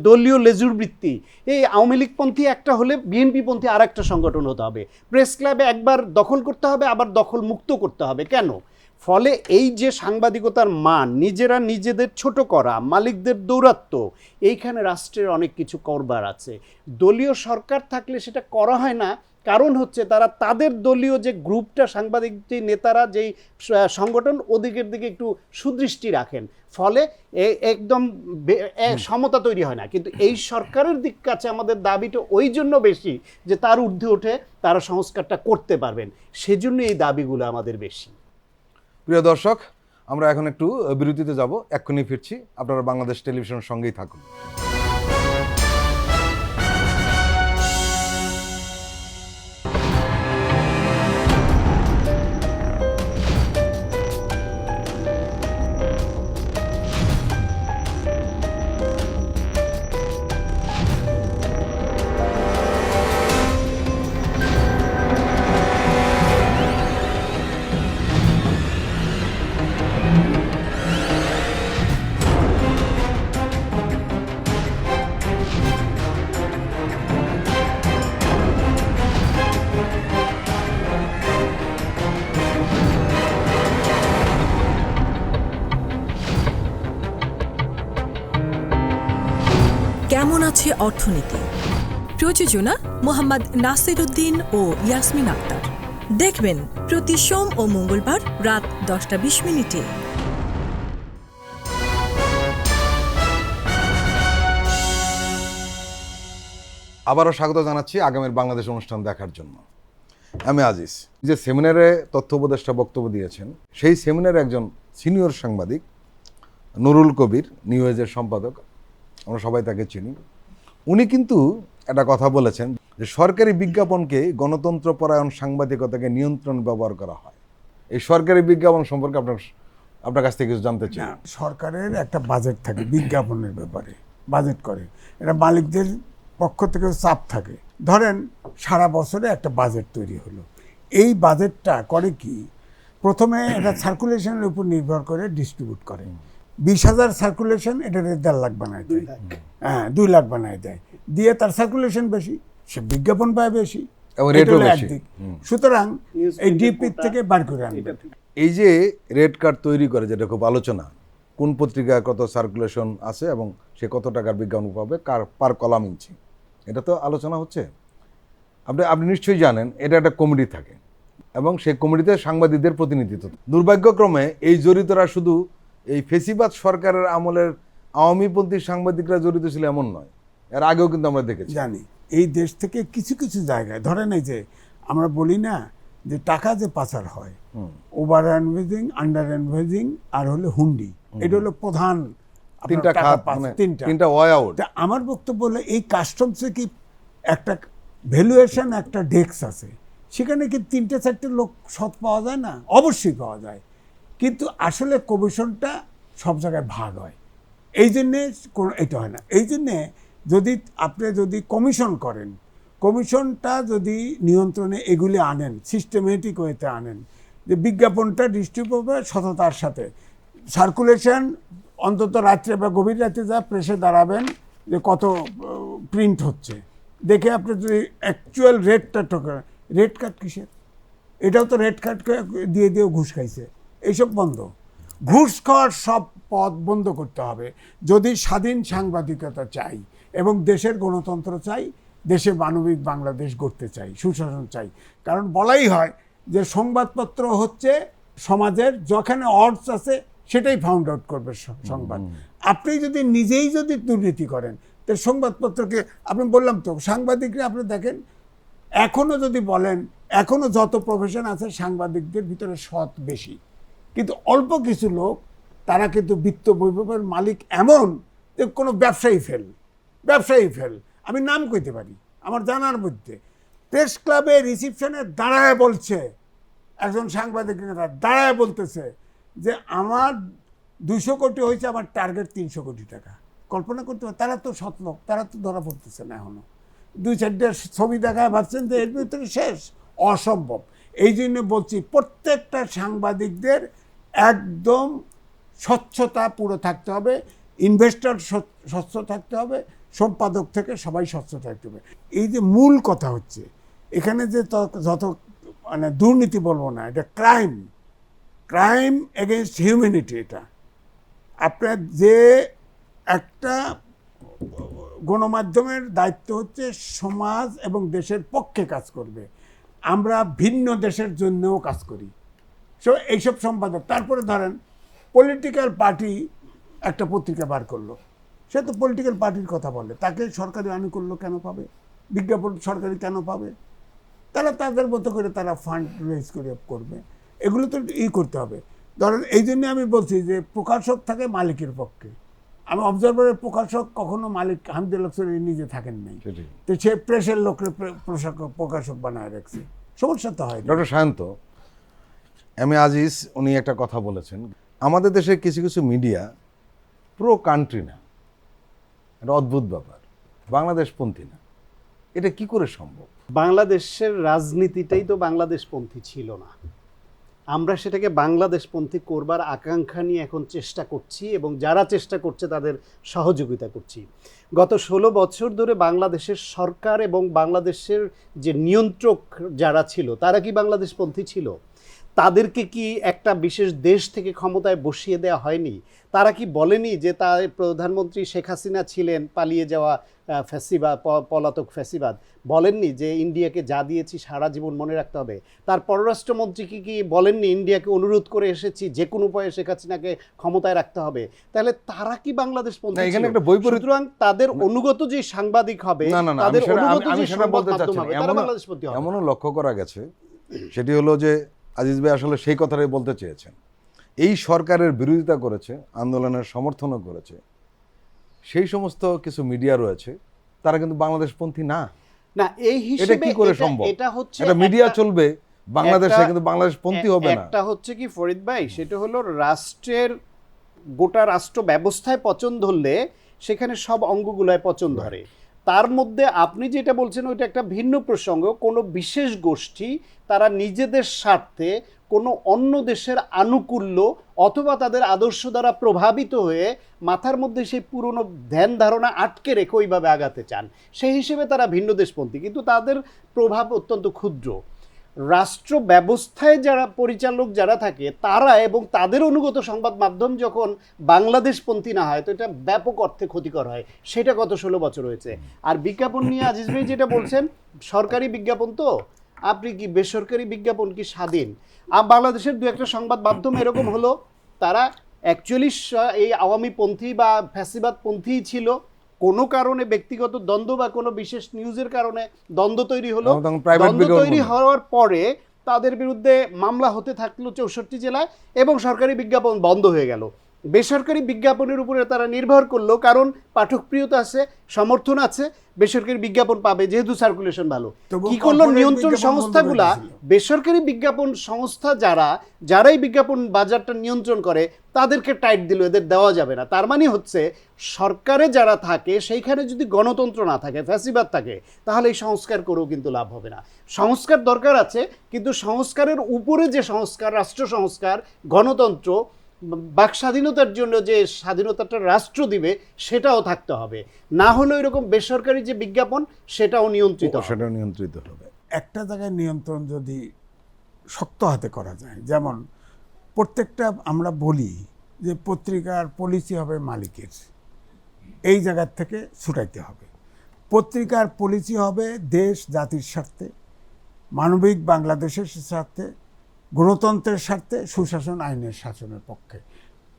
দলীয় লেজুর বৃত্তি, এই আওয়ামী লীগপন্থী একটা হলে বিএনপিপন্থী আর একটা সংগঠন হতে হবে, প্রেস ক্লাবে একবার দখল করতে হবে, আবার দখল মুক্ত করতে হবে, কেন? ফলে এই যে সাংবাদিকতার মান, নিজেরা নিজেদের ছোট করা, মালিকদের দৌরাত্ম্য, এইখানে রাষ্ট্রের অনেক কিছু করবার আছে। দলীয় সরকার থাকলে সেটা করা হয় না, কারণ হচ্ছে তারা তাদের দলীয় যে গ্রুপটা, সাংবাদিক যে নেতারা, যেই সংগঠন, ওদিকের দিকে একটু সুদৃষ্টি রাখেন, ফলে একদম সমতা তৈরি হয় না। কিন্তু এই সরকারের দিক কাছে আমাদের দাবিটা ওই জন্য বেশি যে তার ঊর্ধ্বে উঠে তারা সংস্কারটা করতে পারবেন, সেজন্য এই দাবিগুলো আমাদের বেশি। প্রিয় দর্শক, আমরা এখন একটু বিরতিতে যাব, এক্ষুনি ফিরছি। আপনারা বাংলাদেশ টেলিভিশনের সঙ্গেই থাকুন। কেমন আছে অর্থনীতি? প্রযোজনা মোহাম্মদ নাসির উদ্দিন ও ইয়াসমিন আক্তার। দেখবেন প্রতি সোম ও মঙ্গলবার রাত 10:20। আবারও স্বাগত জানাচ্ছি আগামীর বাংলাদেশ অনুষ্ঠান দেখার জন্য। আমি আজিজ। যে সেমিনারে তথ্য উপদেষ্টা বক্তব্য দিয়েছেন, সেই সেমিনারে একজন সিনিয়র সাংবাদিক নুরুল কবির, নিউ এজের সম্পাদক, আমরা সবাই তাকে চিনি, উনি কিন্তু একটা কথা বলেছেন যে সরকারি বিজ্ঞাপনকে গণতন্ত্র পরায়ণ সাংবাদিকতাকে নিয়ন্ত্রণ ব্যবহার করা হয়। এই সরকারি বিজ্ঞাপন সম্পর্কে আপনার কাছ থেকে কিছু জানতে চাই। সরকারের একটা বাজেট থাকে বিজ্ঞাপনের ব্যাপারে, বাজেট করে, এটা মালিকদের পক্ষ থেকে চাপ থাকে। ধরেন সারা বছরে একটা বাজেট তৈরি হলো, এই বাজেটটা করে কি, প্রথমে এটা সার্কুলেশনের উপর নির্ভর করে ডিস্ট্রিবিউট করে। 20,000 সার্কুলেশন, এটা 1.5 লাখ বানায় দেয়, 2 লাখ বানায় দেয়, দিয়ে তার সার্কুলেশন বেশি, সে বিজ্ঞাপন পায় বেশি, একদিক। সুতরাং এই ডিপি থেকে বার করে আনবে। এই যে রেড কার্ড তৈরি করে, যেটা খুব আলোচনা, কোন পত্রিকায় কত সার্কুলেশন আছে এবং সে কত টাকার বিজ্ঞাপন পাবে পার কলাম ইঞ্চি, এটা তো আলোচনা হচ্ছে। আপনি নিশ্চয়ই জানেন এটা একটা কমিটি থাকে এবং সেই কমিটিতে সাংবাদিকদের প্রতিনিধিত্ব। দুর্ভাগ্যক্রমে এই জড়িতরা শুধু এই ফেসিবাদ সরকারের আমলের আওয়ামীপন্থী সাংবাদিকরা জড়িত ছিল এমন নয়, এর আগেও কিন্তু আমরা দেখেছি। জানি এই দেশ থেকে কিছু কিছু জায়গায়, ধরেন এই যে আমরা বলি না যে টাকা যে পাচার হয়, ওভার ইনভয়েসিং, আন্ডার ইনভয়েসিং আর হলো হুন্ডি, এটা হলো প্রধান তিনটা খাত, তিনটা ওয়ে আউট। আমার বক্তব্য হলো এই কাস্টমসে কি একটা ভ্যালুয়েশন, একটা ডেস্ক আছে, সেখানে কি 3-4টে লোক সৎ পাওয়া যায় না? অবশ্যই পাওয়া যায়, কিন্তু আসলে কমিশনটা সব জায়গায় ভাগ হয়, এই জন্যে কোনো এটা হয় না। এই জন্যে আপনি যদি কমিশন করেন, কমিশনটা যদি নিয়ন্ত্রণে এগুলি আনেন, সিস্টেমেটিক ওয়েতে আনেন, যে বিজ্ঞাপনটা ডিস্ট্রিবিউট হবে সততার সাথে, সার্কুলেশন অন্তত রাত্রে বা গভীর রাতে যা প্রেসে দাঁড়াবেন যে কত প্রিন্ট হচ্ছে, দেখে আপনি যদি অ্যাকচুয়াল রেটটা রেট কাট কিসের? এটাও তো রেট কাট দিয়ে দিয়েও ঘুষ খাইছে। এইসব বন্ধ, ঘুষ খাওয়ার সব পথ বন্ধ করতে হবে যদি স্বাধীন সাংবাদিকতা চাই এবং দেশের গণতন্ত্র চাই, দেশে মানবিক বাংলাদেশ গড়তে চাই, সুশাসন চাই। কারণ বলাই হয় যে সংবাদপত্র হচ্ছে সমাজের যেখানে অর্থ আছে সেটাই ফাউন্ড আউট করবে সংবাদ। আপনি যদি নিজেই যদি দুর্নীতি করেন, তো সংবাদপত্রকে, আপনি বললাম তো সাংবাদিকরা আপনি দেখেন এখনও যদি বলেন, এখনও যত প্রফেশন আছে সাংবাদিকদের ভিতরে সৎ বেশি, কিন্তু অল্প কিছু লোক তারা কিন্তু বিত্ত বৈভবের মালিক, এমন যে কোনো ব্যবসায়ী ফেল। আমি নাম কইতে পারি আমার জানার মধ্যে। প্রেস ক্লাবে রিসিপশনে দাঁড়ায় বলছে, একজন সাংবাদিক নেতা দাঁড়ায় বলতেছে যে আমার 200 কোটি হয়েছে, আমার টার্গেট 300 কোটি টাকা। কল্পনা করতে পারে? তারা তো সৎ লোক, তারা তো ধরা পড়তেছে না এখনো। 2-4টে ছবি দেখায় ভাবছেন যে এর ভিতরে শেষ, অসম্ভব। এই জন্য বলছি প্রত্যেকটা সাংবাদিকদের একদম স্বচ্ছতা পুরো থাকতে হবে, ইনভেস্টর স্বচ্ছ থাকতে হবে, সম্পাদক থেকে সবাই স্বচ্ছ থাকতে হবে। এই যে মূল কথা হচ্ছে এখানে যে যত মানে দুর্নীতি বলবো না, এটা ক্রাইম এগেনস্ট হিউম্যানিটি। এটা আপনার যে একটা গণমাধ্যমের দায়িত্ব হচ্ছে সমাজ এবং দেশের পক্ষে কাজ করবে। আমরা ভিন্ন দেশের জন্যও কাজ করি। এইসব সম্পাদক, তারপরে ধরেন পলিটিক্যাল পার্টি একটা পত্রিকা বার করলো, সে তো পলিটিক্যাল পার্টির কথা বলে, তাকে সরকারি আনুকূল্য কেন পাবে? বিজ্ঞাপন সরকারি কেন পাবে? তারা তাদের মতো করে তারা ফান্ড রেজ করে করবে, এগুলো তো করতে হবে। ধরেন এই জন্য আমি বলছি যে প্রকাশক থাকে মালিকের পক্ষে। আমি অবজারভারের প্রকাশক কখনো মালিক হামদুল্লাহ নিজে থাকেন নাই, তো সে প্রেসের লোকের প্রকাশক বানায় রাখছে, সমস্যা তো হয়। ডক্টর সায়ন্ত, আজিজ উনি একটা কথা বলেছেন, আমাদের দেশে কিছু কিছু মিডিয়া প্রো কান্ট্রি না, এটা অদ্ভুত ব্যাপার, বাংলাদেশপন্থী না, এটা কি করে সম্ভব? বাংলাদেশের রাজনীতিটাই তো বাংলাদেশপন্থী ছিল না, আমরা সেটাকে বাংলাদেশপন্থী করবার আকাঙ্ক্ষা নিয়ে এখন চেষ্টা করছি এবং যারা চেষ্টা করছে তাদের সহযোগিতা করছি। গত 16 বছর ধরে বাংলাদেশের সরকার এবং বাংলাদেশের যে নিয়ন্ত্রক যারা ছিল তারা কি বাংলাদেশপন্থী ছিল? তাদেরকে কি একটা বিশেষ দেশ থেকে ক্ষমতায় বসিয়ে দেওয়া হয়নি? তারা কি বলেনি যে তার প্রধানমন্ত্রী শেখ হাসিনা ছিলেন পালিয়ে যাওয়া ফ্যাসিবাদ, পলাতক ফ্যাসিবাদ? বলেননি যে ইন্ডিয়াকে যা দিয়েছি সারা জীবন মনে রাখতে হবে? তার পররাষ্ট্রমন্ত্রী কি বলেননি ইন্ডিয়াকে অনুরোধ করে এসেছি যে কোনো উপায়ে শেখ হাসিনাকে ক্ষমতায় রাখতে হবে? তাহলে তারা কি বাংলাদেশপন্থী ছিল? সুতরাং তাদের অনুগত যে সাংবাদিক হবে, তাদের অনুগত যে সংবাদ মাধ্যম হবে, তারা বাংলাদেশপন্থী হবে। এমনও লক্ষ্য করা গেছে, সেটি হলো যে আজিজ ভাই আসলে সেই কথাটাই বলতে চেয়েছেন, এই সরকারের বিরোধিতা করেছে, আন্দোলনের সমর্থনও করেছে সেই সমস্ত কিছু মিডিয়া রয়েছে, তারা কিন্তু বাংলাদেশপন্থী না। না, এই হিসেবে এটা কি করে সম্ভব? এটা হচ্ছে এটা মিডিয়া চলবে বাংলাদেশে, কিন্তু বাংলাদেশপন্থী হবে না। একটা হচ্ছে কি ফরিদ ভাই, সেটা হলো রাষ্ট্রের গোটা রাষ্ট্র ব্যবস্থায় পচন ধরলে সেখানে সব অঙ্গগুলোয় পচন ধরে। তার মধ্যে আপনি যেটা বলছেন ওইটা একটা ভিন্ন প্রসঙ্গ। কোনো বিশেষ গোষ্ঠী তারা নিজেদের স্বার্থে কোনো অন্য দেশের আনুকূল্য অথবা তাদের আদর্শ দ্বারা প্রভাবিত হয়ে মাথার মধ্যে সেই পুরনো ধ্যান ধারণা আটকে রেখে ওইভাবে আগাতে চান, সেই হিসেবে তারা ভিন্ন দেশপন্থী, কিন্তু তাদের প্রভাব অত্যন্ত ক্ষুদ্র। রাষ্ট্র ব্যবস্থায় যারা পরিচালক যারা থাকে তারা এবং তাদের অনুগত সংবাদ মাধ্যম যখন বাংলাদেশপন্থী না হয়, তো এটা ব্যাপক অর্থে ক্ষতিকর হয়। সেটা গত 16 বছর হয়েছে। আর বিজ্ঞাপন নিয়ে আজিজ ভাই যেটা বলছেন, সরকারি বিজ্ঞাপন তো আপনি কি বেসরকারি বিজ্ঞাপন কি স্বাধীন? বাংলাদেশের দু একটা সংবাদ মাধ্যম এরকম হলো, তারা অ্যাকচুয়ালি এই আওয়ামীপন্থী বা ফ্যাসিবাদপন্থী ছিল, কোনো কারণে ব্যক্তিগত দ্বন্দ্ব বা কোনো বিশেষ নিউজের কারণে দ্বন্দ্ব তৈরি হলো, দ্বন্দ্ব তৈরি হওয়ার পরে তাদের বিরুদ্ধে মামলা হতে থাকলো 64 জেলায় এবং সরকারি বিজ্ঞাপন বন্ধ হয়ে গেল। বেসরকারি বিজ্ঞাপনের উপরে তারা নির্ভর করলো, কারণ পাঠকপ্রিয়তা আছে, সমর্থন আছে, বেসরকারি বিজ্ঞাপন পাবে যেহেতু সার্কুলেশন ভালো। তবুও কি করলো corporate নিয়ন্ত্রণ বিজ্ঞাপন বন্ধ সংস্থাগুলা? করে দিয়েছিল। বেসরকারি বিজ্ঞাপন সংস্থা যারাই বিজ্ঞাপন বাজারটা নিয়ন্ত্রণ করে তাদেরকে টাইট দিল, এদের দেওয়া যাবে না। তার মানে হচ্ছে সরকারে যারা থাকে সেইখানে যদি গণতন্ত্র না থাকে, ফ্যাসিবাদ থাকে, তাহলে এই সংস্কার করেও কিন্তু লাভ হবে না। সংস্কার দরকার আছে, কিন্তু সংস্কারের উপরে যে সংস্কার, রাষ্ট্র সংস্কার, গণতন্ত্র, বাক স্বাধীনতার জন্য যে স্বাধীনতাটা রাষ্ট্র দিবে সেটাও থাকতে হবে। না হলে এরকম বেসরকারি যে বিজ্ঞাপন সেটাও নিয়ন্ত্রিত হবে। সেটা নিয়ন্ত্রিত হবে। একটা জায়গায় নিয়ন্ত্রণ যদি শক্ত হাতে করা যায়, যেমন প্রত্যেকটা আমরা বলি যে পত্রিকার পলিসি হবে মালিকের, এই জায়গার থেকে ছুটাইতে হবে। পত্রিকার পলিসি হবে দেশ জাতির স্বার্থে, মানবিক বাংলাদেশের স্বার্থে, গণতন্ত্রের স্বার্থে, সুশাসন আইনের শাসনের পক্ষে।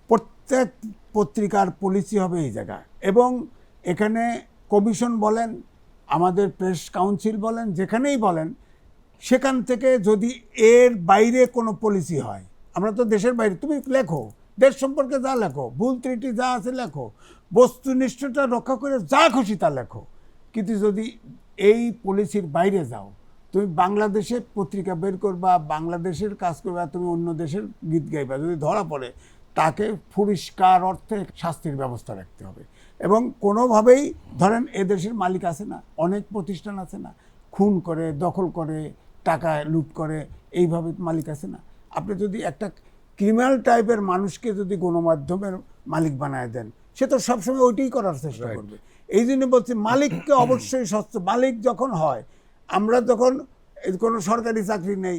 প্রত্যেক পত্রিকার পলিসি হবে এই জায়গা। এবং এখানে কমিশন বলেন, আমাদের প্রেস কাউন্সিল বলেন, যেখানেই বলেন, সেখান থেকে যদি এর বাইরে কোনো পলিসি হয়, আমরা তো দেশের বাইরে, তুমি লেখো, দেশ সম্পর্কে যা লেখো, ভুল ত্রুটি যা আছে লেখো, বস্তুনিষ্ঠতা রক্ষা করে যা খুশি তা লেখো, কিন্তু যদি এই পলিসির বাইরে যাও, তুমি বাংলাদেশে পত্রিকা বের করবা, বাংলাদেশের কাজ করবা, তুমি অন্য দেশের গীত গাইবা, যদি ধরা পড়ে তাকে পরিষ্কার অর্থে শাস্তির ব্যবস্থা রাখতে হবে। এবং কোনোভাবেই ধরেন এদেশের মালিক আছে না, অনেক প্রতিষ্ঠান আছে না, খুন করে, দখল করে, টাকা লুট করে, এইভাবে মালিক আছে না। আপনি যদি একটা ক্রিমিনাল টাইপের মানুষকে যদি গণমাধ্যমের মালিক বানায় দেন, সে তো সবসময় ওইটাই করার চেষ্টা করবে। এই জন্য বলছি মালিককে অবশ্যই স্বচ্ছ, মালিক যখন হয়, আমরা যখন কোনো সরকারি চাকরি নেই,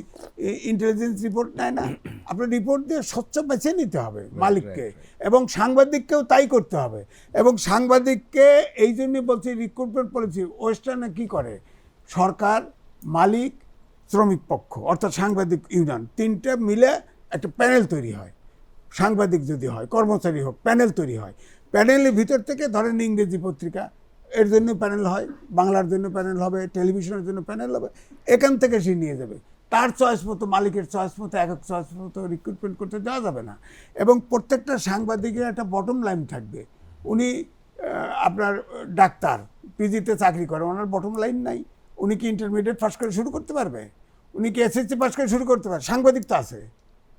ইন্টেলিজেন্স রিপোর্ট নেয় না, আপনার রিপোর্ট দিয়ে স্বচ্ছ বেছে নিতে হবে মালিককে। এবং সাংবাদিককেও তাই করতে হবে। এবং সাংবাদিককে এই জন্য বলছি রিক্রুটমেন্ট পলিসি ওয়েস্টার্নে কী করে, সরকার, মালিক, শ্রমিক পক্ষ অর্থাৎ সাংবাদিক ইউনিয়ন, তিনটে মিলে একটা প্যানেল তৈরি হয়। সাংবাদিক যদি হয়, কর্মচারী হোক, প্যানেল তৈরি হয়। প্যানেলের ভিতর থেকে ধরেন ইংরেজি পত্রিকা, এর জন্য প্যানেল হয়, বাংলার জন্য প্যানেল হবে, টেলিভিশনের জন্য প্যানেল হবে, এখান থেকে সে নিয়ে যাবে। তার চয়েস মতো, মালিকের চয়েস মতো, এক চয়েস মতো রিক্রুটমেন্ট করতে দেওয়া যাবে না। এবং প্রত্যেকটা সাংবাদিকের একটা বটম লাইন থাকবে। উনি আপনার ডাক্তার, পিজিতে চাকরি করে, ওনার বটম লাইন নাই। উনি কি ইন্টারমিডিয়েট পাস করে শুরু করতে পারবে? উনি কি এসএসসি পাস করে শুরু করতে পারবে? সাংবাদিক তো আছে,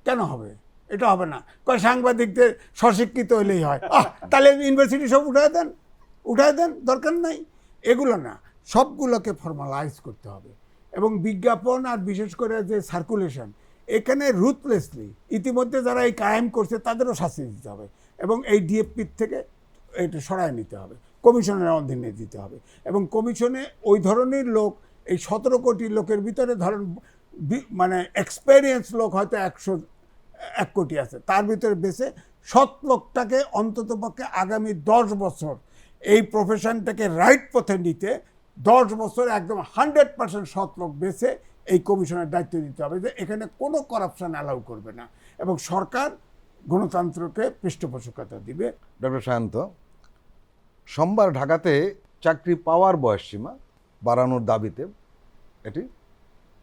কেন হবে? এটা হবে না। কয় সাংবাদিকদের স্বশিক্ষিত হলেই হয়, তাহলে ইউনিভার্সিটি সব উঠায় দেন, দরকার নাই। এগুলো না, সবগুলোকে ফর্মালাইজ করতে হবে। এবং বিজ্ঞাপন আর বিশেষ করে যে সার্কুলেশন, এখানে রুথলেসলি ইতিমধ্যে যারা এই ক্রাইম করছে তাদেরও শাস্তি দিতে হবে। এবং এই ডিএফপির থেকে এটা সরায় নিতে হবে, কমিশনের অধীনে দিতে হবে। এবং কমিশনে ওই ধরনের লোক, এই 17 কোটি লোকের ভিতরে ধরেন মানে এক্সপেরিয়েন্স লোক হয়তো 101 কোটি আছে, তার ভিতরে বেছে 7 লোকটাকে অন্ততপক্ষে আগামী 10 বছর এই প্রফেশনটাকে রাইট পথে নিতে 10 বছর একদম 100% সৎ লোক বেছে এই কমিশনের দায়িত্ব দিতে হবে, যে এখানে কোনো করাপশন অ্যালাউ করবে না এবং সরকার গণতন্ত্রকে পৃষ্ঠপোষকতা দিবে। ডক্টর সায়ন্ত, সোমবার ঢাকাতে চাকরি পাওয়ার বয়সসীমা বাড়ানোর দাবিতে এটি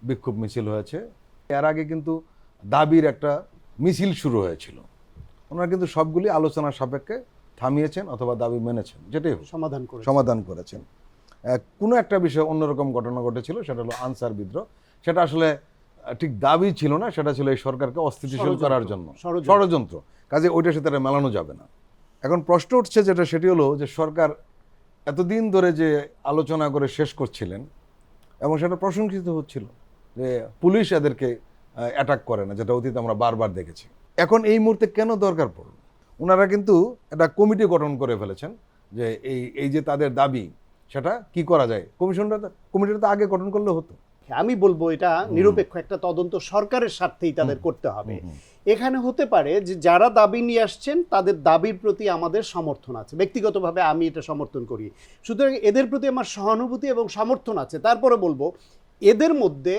বিক্ষোভ মিছিল হয়েছে। এর আগে কিন্তু দাবির একটা মিছিল শুরু হয়েছিল, ওনারা কিন্তু সবগুলি আলোচনার সাপেক্ষে থামিয়েছেন অথবা দাবি মেনেছেন, যেটাই হোক সমাধান করেছেন। কোনো একটা বিষয় অন্যরকম ঘটনা ঘটেছিল, সেটা হলো আনসার বিদ্রোহ। সেটা আসলে ঠিক দাবি ছিল না, সেটা ছিল এই সরকারকে অস্থিতিশীল করার জন্য ষড়যন্ত্র। কাজে ওইটার সাথে এটা মেলানো যাবে না। এখন প্রশ্ন উঠছে যেটা, সেটি হলো যে সরকার এতদিন ধরে যে আলোচনা করে শেষ করছিলেন এবং সেটা প্রশংসিত হচ্ছিল যে পুলিশ এদেরকে অ্যাটাক করে না, যেটা অতীতে আমরা বারবার দেখেছি। এখন এই মুহূর্তে কেন দরকার পড়ল? ওনারা কিন্তু একটা কমিটি গঠন করে ফেলেছেন যে এই যে তাদের দাবি, সেটা কি করা যায়। কমিটিটা তো আগে গঠন করলে হতো। আমি বলবো এটা নিরপেক্ষ একটা তদন্ত সরকারের স্বার্থেই তাদের করতে হবে। এখানে হতে পারে যে যারা দাবি নিয়ে আসছেন তাদের দাবির প্রতি আমাদের সমর্থন আছে, ব্যক্তিগতভাবে আমি এটা সমর্থন করি, সুতরাং এদের প্রতি আমার সহানুভূতি এবং সমর্থন আছে। তারপরে বলবো এদের মধ্যে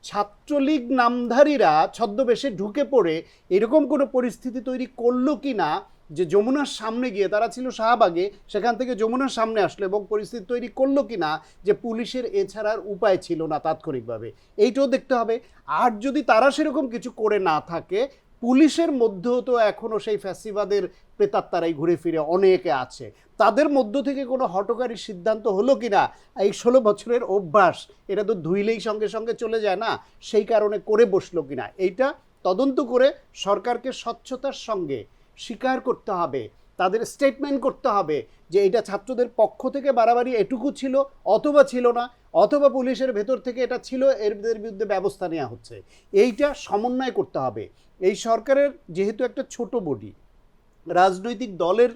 ছাত্রলীগ নামধারীরা ছদ্মবেশে ঢুকে পড়ে এরকম কোনো পরিস্থিতি তৈরি করলো কি না যে যমুনার সামনে গিয়ে, তারা ছিল শাহবাগে, সেখান থেকে যমুনার সামনে আসলো এবং পরিস্থিতি তৈরি করলো কি না যে পুলিশের এছাড়ার উপায় ছিল না তাৎক্ষণিকভাবে, এইটাও দেখতে হবে। আর যদি তারা সেরকম কিছু করে না থাকে, পুলিশের মধ্যেও তো এখনও সেই ফ্যাসিবাদের প্রেতাত্মারাই ঘুরে ফিরে অনেকে আছে, তাদের মধ্য থেকে কোনো হঠকারী সিদ্ধান্ত হলো কিনা, এই 16 বছরের অভ্যাস এটা তো ধুইলেই সঙ্গে সঙ্গে চলে যায় না, সেই কারণে করে বসলো কিনা এইটা তদন্ত করে সরকারকে স্বচ্ছতার সঙ্গে স্বীকার করতে হবে, তাদের স্টেটমেন্ট করতে হবে যে এটা ছাত্রদের পক্ষ থেকে বাড়াবাড়ি এটুকু ছিল অথবা ছিল না, অথবা পুলিশের ভেতর থেকে এটা ছিল, এর বিরুদ্ধে ব্যবস্থা নেওয়া হচ্ছে, এইটা সমন্বয় করতে হবে। এই সরকারের যেহেতু একটা ছোট বডি, রাজনৈতিক দলের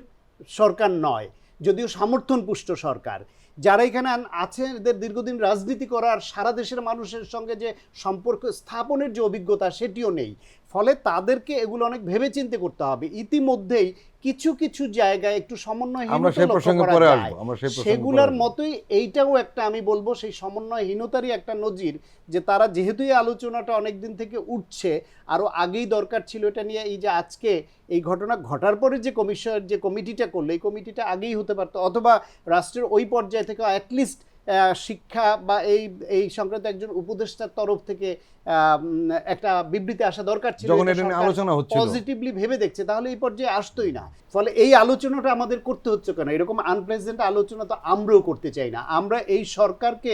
সরকার নয়, যদিও সমর্থনপুষ্ট সরকার, যারা এখানে আছে এদের দীর্ঘদিন রাজনীতি করার, সারা দেশের মানুষের সঙ্গে যে সম্পর্ক স্থাপনের যে অভিজ্ঞতা সেটিও নেই, ফলে তাদেরকে এগুলো অনেক ভেবেচিন্তে করতে হবে। ইতিমধ্যেই কিছু কিছু জায়গায় একটু সমন্বয়হীনতা লক্ষ্য করা যায়, সেগুলোর মতোই এইটাও একটা, আমি বলবো সেই সমন্বয়হীনতারই একটা নজির, যে তারা যেহেতু এই আলোচনাটা অনেক দিন থেকে উঠছে, আরও আগেই দরকার ছিল এটা নিয়ে, এই যে আজকে এই ঘটনা ঘটার পরে যে কমিটিটা করলো, এই কমিটিটা আগেই হতে পারতো, অথবা রাষ্ট্রের ওই পর্যায় থেকে অ্যাটলিস্ট শিক্ষা বা এই সংক্রান্ত একজন উপদেষ্টার তরফ থেকে একটা বিবৃতি আসা দরকার ছিল, পজিটিভলি ভেবে দেখছে, তাহলে এই পর্যায়ে আসতোই না। ফলে এই আলোচনাটা আমাদের করতে হচ্ছে কেন? এরকম আনপ্লেজেন্ট আলোচনা তো আমরাও করতে চাই না। আমরা এই সরকারকে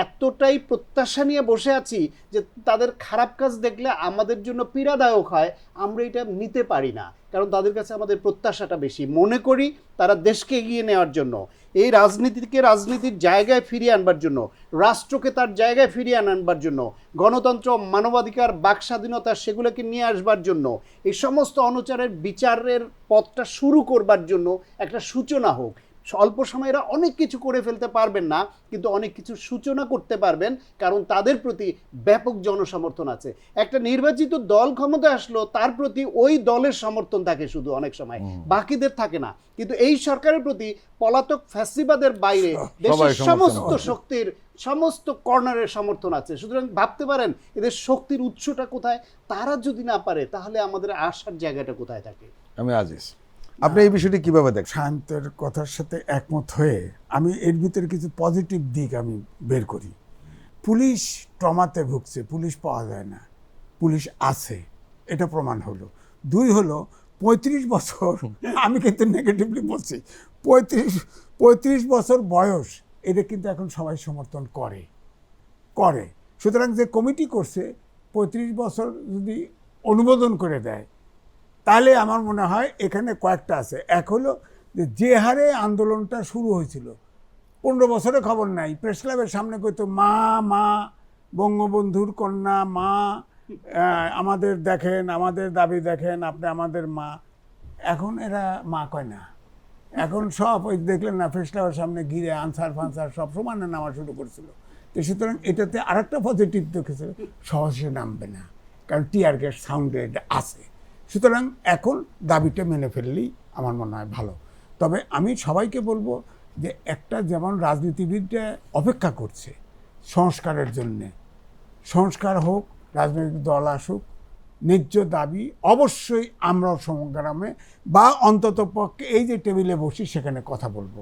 এতটাই প্রত্যাশা নিয়ে বসে আছি যে তাদের খারাপ কাজ দেখলে আমাদের জন্য পীড়াদায়ক হয়, আমরা এটা নিতে পারি না, কারণ তাদের কাছে আমাদের প্রত্যাশাটা বেশি। মনে করি তারা দেশকে এগিয়ে নেওয়ার জন্য, এই রাজনীতিকে রাজনীতির জায়গায় ফিরিয়ে আনবার জন্য, রাষ্ট্রকে তার জায়গায় ফিরিয়ে আনবার জন্য, গণতন্ত্র, মানবাধিকার, বাক স্বাধীনতা সেগুলোকে নিয়ে আসবার জন্য, এই সমস্ত অনুচারের বিচারের পথটা শুরু করবার জন্য একটা সূচনা হোক। অল্প সময়েরা অনেক কিছু করে ফেলতে পারবেন না, কিন্তু অনেক কিছু সূচনা করতে পারবেন, কারণ তাদের প্রতি ব্যাপক জনসমর্থন আছে। একটা নির্বাচিত দল ক্ষমতায় আসলো, তার প্রতি ওই দলের সমর্থন থাকে শুধু, অনেক সময় বাকিদের থাকে না। কিন্তু এই সরকারের প্রতি পলাতক ফ্যাসিবাদের বাইরে দেশের সমস্ত শক্তির, সমস্ত কর্নারের সমর্থন আছে। সুতরাং ভাবতে পারেন এদের শক্তির উৎসটা কোথায়? তারা যদি না পারে তাহলে আমাদের আসার জায়গাটা কোথায় থাকে? আমি আজিজ, আপনি এই বিষয়টি কিভাবে দেখেন? শান্তের কথার সাথে একমত হয়ে আমি এর ভিতরে কিছু পজিটিভ দিক আমি বের করি। পুলিশ ট্রমাতে ভুগছে, পুলিশ পাওয়া যায় না, পুলিশ আছে, এটা প্রমাণ হলো। 2 হলো 35 বছর, আমি কিন্তু নেগেটিভলি বলছি, 35 বছর বয়স, এটা কিন্তু এখন সবাই সমর্থন করে। সুতরাং যে কমিটি করছে 35 বছর যদি অনুমোদন করে দেয়, তাহলে আমার মনে হয় এখানে কয়েকটা আছে। এক হলো যে হারে আন্দোলনটা শুরু হয়েছিল, 15 বছরে খবর নাই, প্রেস ক্লাবের সামনে কইতো মা মা, বঙ্গবন্ধুর কন্যা মা, আমাদের দেখেন, আমাদের দাবি দেখেন, আপনি আমাদের মা। এখন এরা মা কয় না, এখন সব ওই দেখলেন না, প্রেস ক্লাবের সামনে ঘিরে আনসার ফানসার সব সমানে নামা শুরু করছিল। তো সুতরাং এটাতে আরেকটা পজিটিভ দেখেছে, সহজে নামবে না, কারণ টিয়ার গ্যাস সাউন্ডেড আছে। সুতরাং এখন দাবিটা মেনে ফেললেই আমার মনে হয় ভালো। তবে আমি সবাইকে বলবো যে একটা, যেমন রাজনীতিবিদরা অপেক্ষা করছে সংস্কারের জন্যে, সংস্কার হোক, রাজনৈতিক দল আসুক, ন্যায্য দাবি অবশ্যই আমরাও সংগ্রামে বা অন্তত পক্ষে এই যে টেবিলে বসি সেখানে কথা বলবো।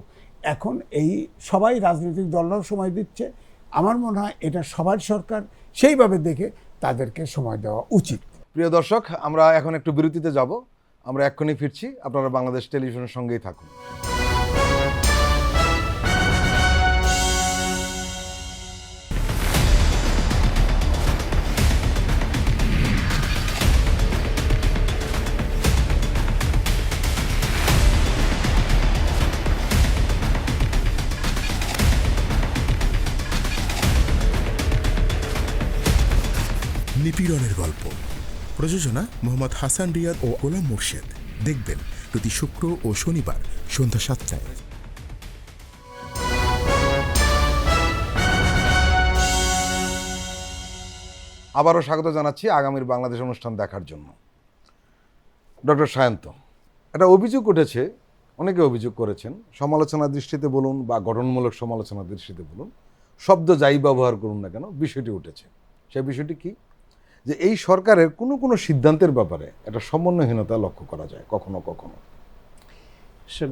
এখন এই সবাই রাজনৈতিক দলরাও সময় দিচ্ছে, আমার মনে হয় এটা সবার সরকার, সেইভাবে দেখে তাদেরকে সময় দেওয়া উচিত। প্রিয় দর্শক, আমরা এখন একটু বিরতিতে যাব, আমরা এক্ষুনি ফিরছি, আপনারা বাংলাদেশ টেলিভিশনের সঙ্গেই থাকুন। নিপীড়নের গল্প, প্রযোজনা মোহাম্মদ হাসান রিয়াদ ও গোলাম মোর্শেদ। দেখবেন প্রতি শুক্র ও শনিবার সন্ধ্যা 7টায়। আবারও স্বাগত জানাচ্ছি আগামীর বাংলাদেশ অনুষ্ঠান দেখার জন্য। ডক্টর সায়ন্ত, একটা অভিযোগ উঠেছে, অনেকে অভিযোগ করেছেন, সমালোচনার দৃষ্টিতে বলুন বা গঠনমূলক সমালোচনার দৃষ্টিতে বলুন, শব্দ যাই ব্যবহার করুন না কেন, বিষয়টি উঠেছে। সেই বিষয়টি কি? যে এই সরকারের কোনো সিদ্ধান্তের ব্যাপারে একটা সমন্বয়হীনতা লক্ষ্য করা যায় কখনো কখনো।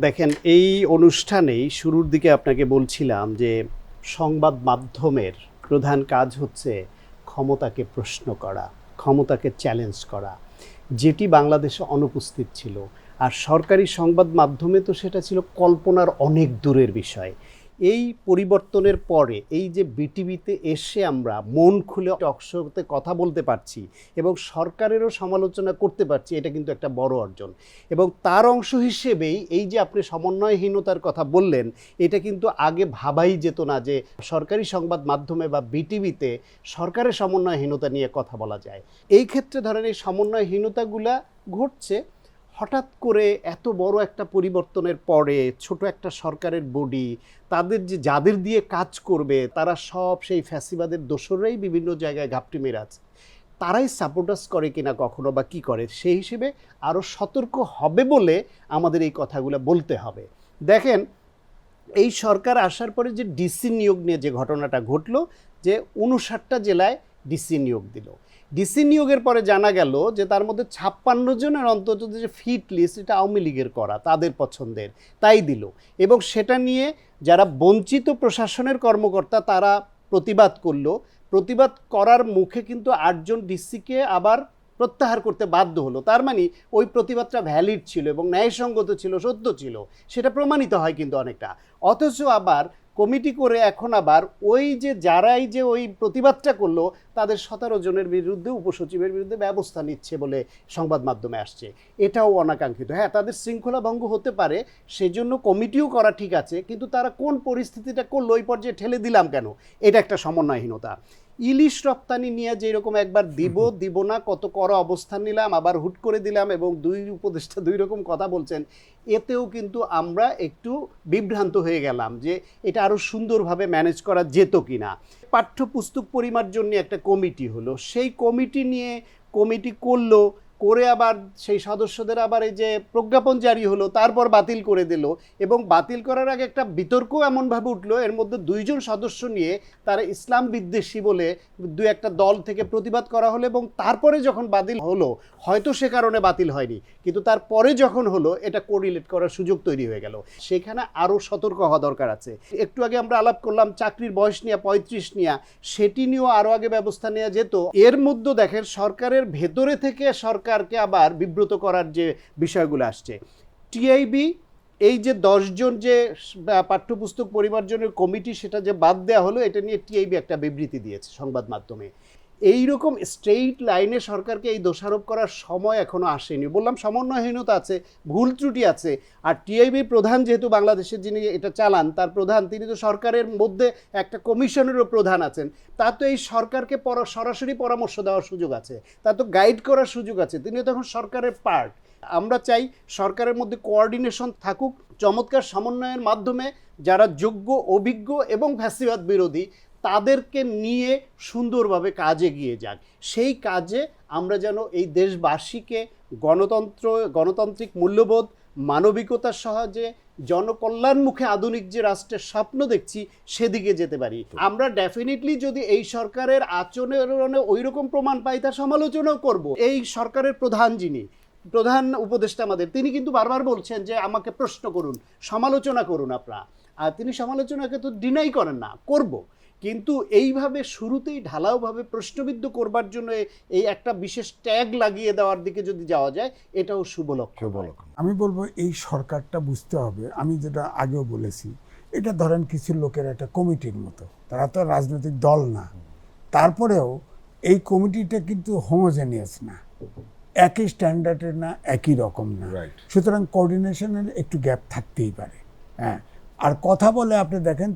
দেখেন, এই অনুষ্ঠানেই শুরুর দিকে আপনাকে বলছিলাম যে সংবাদ মাধ্যমের প্রধান কাজ হচ্ছে ক্ষমতাকে প্রশ্ন করা, ক্ষমতাকে চ্যালেঞ্জ করা। যেটি বাংলাদেশে অনুপস্থিত ছিল। আর সরকারি সংবাদ মাধ্যমে তো সেটা ছিল কল্পনার অনেক দূরের বিষয়। এই পরিবর্তনের পরে এই যে বিটিভিতে এসে আমরা মন খুলে টকশোতে কথা বলতে পারছি এবং সরকারেরও সমালোচনা করতে পারছি, এটা কিন্তু একটা বড় অর্জন। এবং তার অংশ হিসেবেই এই যে আপনি সমন্বয়হীনতার কথা বললেন, এটা কিন্তু আগে ভাবাই যেত না যে সরকারি সংবাদ মাধ্যমে বা বিটিভিতে সরকারের সমন্বয়হীনতা নিয়ে কথা বলা যায়। এই ক্ষেত্রে ধরেন এই সমন্বয়হীনতাগুলা ঘটছে হঠাৎ করে এত বড় একটা পরিবর্তনের পরে। ছোট একটা সরকারের বডি, তাদের যে যাদের দিয়ে কাজ করবে তারা সব সেই ফ্যাসিবাদের দোসররাই বিভিন্ন জায়গায় ঘাপটি মেরে আছে। তারাই সাপোর্টাস করে কিনা কখনো বা কি করে, সেই হিসেবে আরও সতর্ক হবে বলে আমাদের এই কথাগুলো বলতে হবে। দেখেন, এই সরকার আসার পরে যে ডিসি নিয়োগ নিয়ে যে ঘটনাটা ঘটলো, যে 59টা জেলায় ডিসি নিয়োগ দিল। ডিসি নিয়োগের পরে জানা গেল যে তার মধ্যে 56 জনের অন্তত যে ফিট লিস্ট, এটা আওয়ামী লীগের করা, তাদের পছন্দের, তাই দিল। এবং সেটা নিয়ে যারা বঞ্চিত প্রশাসনের কর্মকর্তা তারা প্রতিবাদ করলো। প্রতিবাদ করার মুখে কিন্তু 8 জন ডিসিকে আবার প্রত্যাহার করতে বাধ্য হলো। তার মানে ওই প্রতিবাদটা ভ্যালিড ছিল এবং ন্যায়সঙ্গত ছিল, সত্য ছিল, সেটা প্রমাণিত হয় কিন্তু অনেকটা। অথচ আবার কমিটি করে এখন আবার ওই যে যারাই যে ওই প্রতিবাদটা করলো তাদের 17 জনের বিরুদ্ধে, উপসচিবের বিরুদ্ধে ব্যবস্থা নিচ্ছে বলে সংবাদ মাধ্যমে আসছে। এটাও অনাকাঙ্ক্ষিত। হ্যাঁ, তাদের শৃঙ্খলা ভঙ্গ হতে পারে, সেজন্য কমিটিও করা ঠিক আছে, কিন্তু তারা কোন পরিস্থিতিটা করলো, ওই পর্যায়ে ঠেলে দিলাম কেন, এটা একটা সমন্বয়হীনতা। ইলিশ রপ্তানি নিয়ে যেরকম একবার দিব না কত কড়া অবস্থান নিলাম, আবার হুট করে দিলাম, এবং দুই উপদেষ্টা দুই রকম কথা বলছেন, এতেও কিন্তু আমরা একটু বিভ্রান্ত হয়ে গেলাম যে এটা আরও সুন্দরভাবে ম্যানেজ করা যেত কিনা। পাঠ্যপুস্তক পরিমার্জন নিয়ে একটা কমিটি হলো, সেই কমিটি নিয়ে কমিটি করলো, করে আবার সেই সদস্যদের আবার এই যে প্রজ্ঞাপন জারি হলো, তারপর বাতিল করে দিল। এবং বাতিল করার আগে একটা বিতর্ক এমনভাবে উঠলো, এর মধ্যে 2 জন সদস্য নিয়ে তারা ইসলাম বিদ্বেষী বলে 2-একটা দল থেকে প্রতিবাদ করা হলো। এবং তারপরে যখন বাতিল হলো, হয়তো সে কারণে বাতিল হয়নি, কিন্তু তারপরে যখন হলো এটা কোরিলেট করার সুযোগ তৈরি হয়ে গেল। সেখানে আরও সতর্ক হওয়া দরকার আছে। একটু আগে আমরা আলাপ করলাম চাকরির বয়স নিয়ে, 35 নিয়ে, সেটি নিয়েও আরও আগে ব্যবস্থা নেওয়া যেত। এর মধ্যে দেখেন সরকারের ভেতরে থেকে সরকারকে আবার বিব্রত করার যে বিষয়গুলো আসছে। টিআইবি এই যে 10 জন যে পাঠ্যপুস্তক পরিমার্জনের কমিটি, সেটা যে বাদ দেওয়া হলো, এটা নিয়ে টিআইবি একটা বিবৃতি দিয়েছে সংবাদ মাধ্যমে। এইরকম স্ট্রেইট লাইনে সরকারকে এই দোষারোপ করার সময় এখনো আসেনি। বললাম সমন্বয়হীনতা আছে, ভুল ত্রুটি আছে। আর টিআইবি প্রধান যেহেতু বাংলাদেশের যিনি এটা চালান, তার প্রধান, তিনি তো সরকারের মধ্যে একটা কমিশনেরও প্রধান আছেন। তার তো এই সরকারকে সরাসরি পরামর্শ দেওয়ার সুযোগ আছে, তার তো গাইড করার সুযোগ আছে, তিনি তখন সরকারের পার্ট। আমরা চাই সরকারের মধ্যে কোঅর্ডিনেশন থাকুক, চমৎকার সমন্বয়ের মাধ্যমে যারা যোগ্য, অভিজ্ঞ এবং ফ্যাসিবাদ বিরোধী তাদেরকে নিয়ে সুন্দরভাবে কাজ এগিয়ে যাক। সেই কাজে আমরা যেন এই দেশবাসীকে গণতান্ত্রিক মূল্যবোধ, মানবিকতার সহজে জনকল্যাণমুখী আধুনিক যে রাষ্ট্রের স্বপ্ন দেখছি, সেদিকে যেতে পারি। আমরা ডেফিনেটলি যদি এই সরকারের আচরণে ওই রকম প্রমাণ পাই, তার সমালোচনাও করব। এই সরকারের প্রধান যিনি প্রধান উপদেষ্টা আমাদের, তিনি কিন্তু বারবার বলছেন যে আমাকে প্রশ্ন করুন, সমালোচনা করুন আপনারা। আর তিনি সমালোচনাকে তো ডিনাই করেন না, করব, কিন্তু এইভাবে শুরুতেই ঢালাওভাবে প্রশ্নবিদ্ধ করবার জন্য এই একটা বিশেষ ট্যাগ লাগিয়ে দেওয়ার দিকে যদি যাওয়া যায়, এটাও শুভ লক্ষণ। আমি বলবো এই সরকারটা বুঝতে হবে, আমি যেটা আগেও বলেছি, এটা ধরেন কিছু লোকের একটা কমিটির মতো, তারা তো রাজনৈতিক দল না, তারপরেও এই কমিটিটা কিন্তু হোমোজেনিয়াস না, একই স্ট্যান্ডার্ডের না, একই রকম না। সুতরাং কোঅর্ডিনেশনের একটু গ্যাপ থাকতেই পারে। হ্যাঁ, আর কথা বলে আপনি দেখেন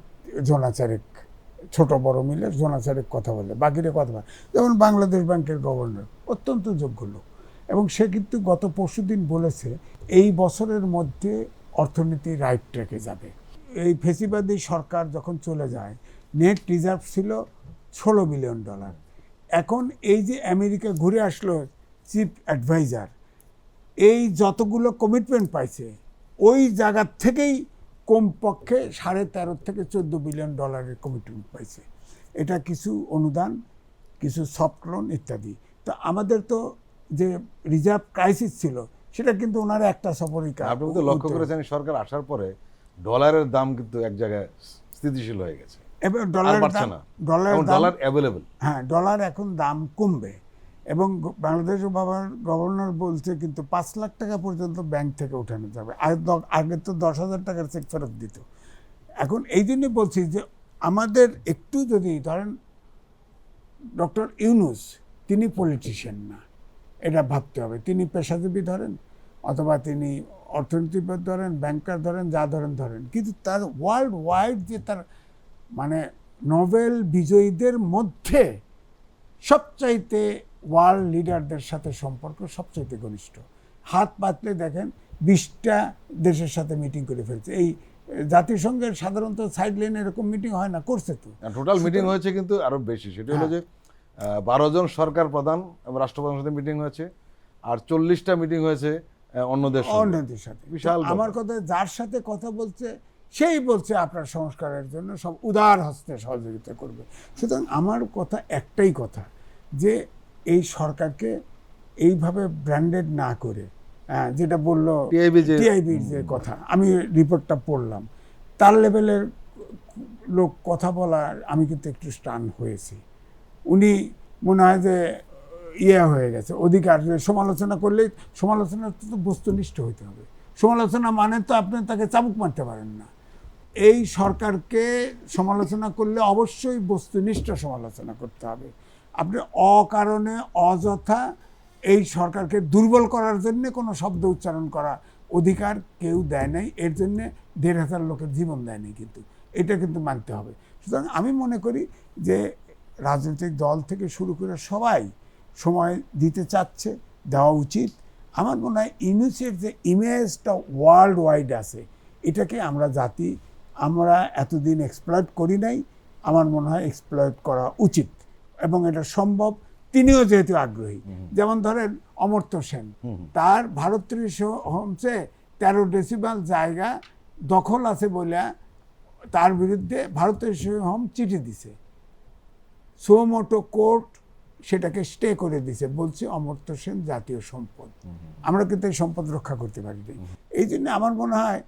জোনাচারেক, ছোট বড় মিলে জোনাচারেক কথা বলে, বাকিরা কথা বলে। যেমন বাংলাদেশ ব্যাংকের গভর্নর অত্যন্ত যোগ্য লোক, এবং সে কিন্তু গত পরশুদিন বলেছে এই বছরের মধ্যে অর্থনীতি রাইট ট্র্যাকে যাবে। এই ফেসিবাদী সরকার যখন চলে যায়, নেট রিজার্ভ ছিল $16 বিলিয়ন। এখন এই যে আমেরিকা ঘুরে আসলো চিফ অ্যাডভাইজার, এই যতগুলো কমিটমেন্ট পাইছে ওই জায়গার থেকেই কমপক্ষে 13.5 থেকে $14 বিলিয়ন কমিটমেন্ট পাইছে। এটা কিছু অনুদান, কিছু সফট লোন ইত্যাদি। তো আমাদের তো যে রিজার্ভ ক্রাইসিস ছিল, সেটা কিন্তু ওনারা একটা সফরই। আপনি তো লক্ষ্য করেছেন সরকার আসার পরে ডলারের দাম কিন্তু এক জায়গায় স্থিতিশীল হয়ে গেছে। এবার ডলার অ্যাভেলেবল। হ্যাঁ, ডলার এখন দাম কমবে, এবং বাংলাদেশ গভর্নর বলছে কিন্তু 5 লাখ টাকা পর্যন্ত ব্যাংক থেকে উঠানো যাবে। আগে তো 10,000 টাকার চেক ফেরত দিত। এখন এই জন্য বলছি যে আমাদের একটু যদি ধরেন ডক্টর ইউনূস তিনি পলিটিশিয়ান না, এটা ভাবতে হবে। তিনি পেশাজীবী ধরেন অথবা তিনি অর্থনীতিবিদ ধরেন, ব্যাংকার ধরেন, যা ধরেন, কিন্তু তার ওয়ার্ল্ড ওয়াইড যে তার মানে নোবেল বিজয়ীদের মধ্যে সবচাইতে ওয়ার্ল্ড লিডারদের সাথে সম্পর্ক সবচাইতে ঘনিষ্ঠ। হাত পাতলে দেখেন 20টা দেশের সাথে মিটিং করে ফেলছে। এই জাতিসংঘের সাধারণত সাইডলাইন এরকম মিটিং হয় না, করছে তো টোটাল মিটিং হয়েছে কিন্তু আরো বেশি। সেটা হলো যে 12 জন সরকার প্রধান এবং রাষ্ট্রপ্রধানের সাথে মিটিং হয়েছে, আর 40টা মিটিং হয়েছে অন্যদের সাথে। বিশাল আমার কথা, যার সাথে কথা বলছে সেই বলছে আপনার সংস্কারের জন্য সব উদার হস্তে সহযোগিতা করবে। সুতরাং আমার কথা একটাই কথা, যে এই সরকারকে এইভাবে ব্র্যান্ডেড না করে, যেটা বললো টিআইবির যে কথা, আমি রিপোর্টটা পড়লাম, তার লেভেলের লোক কথা বলার আমি কিন্তু একটু স্টান হয়েছি। উনি মনে হয় যে হয়ে গেছে, অধিকার যে সমালোচনা করলেই সমালোচনা তো বস্তুনিষ্ঠ হইতে হবে। সমালোচনা মানে তো আপনি তাকে চাবুক মারতে পারেন না। এই সরকারকে সমালোচনা করলে অবশ্যই বস্তুনিষ্ঠ সমালোচনা করতে হবে। আপনি অকারণে অযথা এই সরকারকে দুর্বল করার জন্য কোনো শব্দ উচ্চারণ করা অধিকার কেউ দেয় নাই। এর জন্যে 1,500 লোকের জীবন দেয় নাই, কিন্তু এটা কিন্তু মানতে হবে। সুতরাং আমি মনে করি যে রাজনৈতিক দল থেকে শুরু করে সবাই সময় দিতে চাচ্ছে, দেওয়া উচিত। আমার মনে হয় ইউনূসের যে ইমেজটা ওয়ার্ল্ড ওয়াইড আছে, এটাকে আমরা এতদিন এক্সপ্লয়েট করি নাই। আমার মনে হয় এক্সপ্লয়েট করা উচিত এবং এটা সম্ভব। তিনিও যেহেতু আগ্রহী, যেমন ধরেন অমর্ত্য সেন, তার ভারত 30 হোমসে 13 ডেসিবেল জায়গা দখল আছে বলে তার বিরুদ্ধে ভারত 30 হোম চিঠি দিছে। সুমোটো কোর্ট সেটাকে স্টে করে দিছে, বলছে অমর্ত্য সেন জাতীয় সম্পদ। আমরা কিন্তু এই সম্পদ রক্ষা করতে পারি না। এই জন্য আমার মনে হয়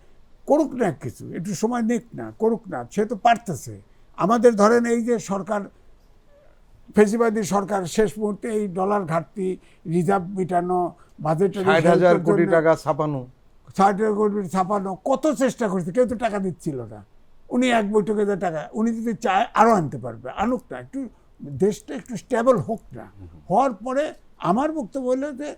করুক না কিছু, একটু সময় নিক না, করুক না, সে তো পারতেছে। আমাদের ধরেন এই যে সরকার, ফেসিবাদী সরকার, শেষ মুহূর্তে এই ডলার ঘাটতি, রিজার্ভ মিটানো, বাজেটের 60,000 কোটি টাকা ছাপানো, 60,000 কোটি ছাপানো, কত চেষ্টা করছে, কেউ তো টাকা দিচ্ছিল না। উনি এক বৈঠকে যে টাকা, উনি যদি চায় আরও আনতে পারবে, আনুক না, একটু দেশটা একটু স্টেবল হোক না। হওয়ার পরে আমার বক্তব্য হলো যে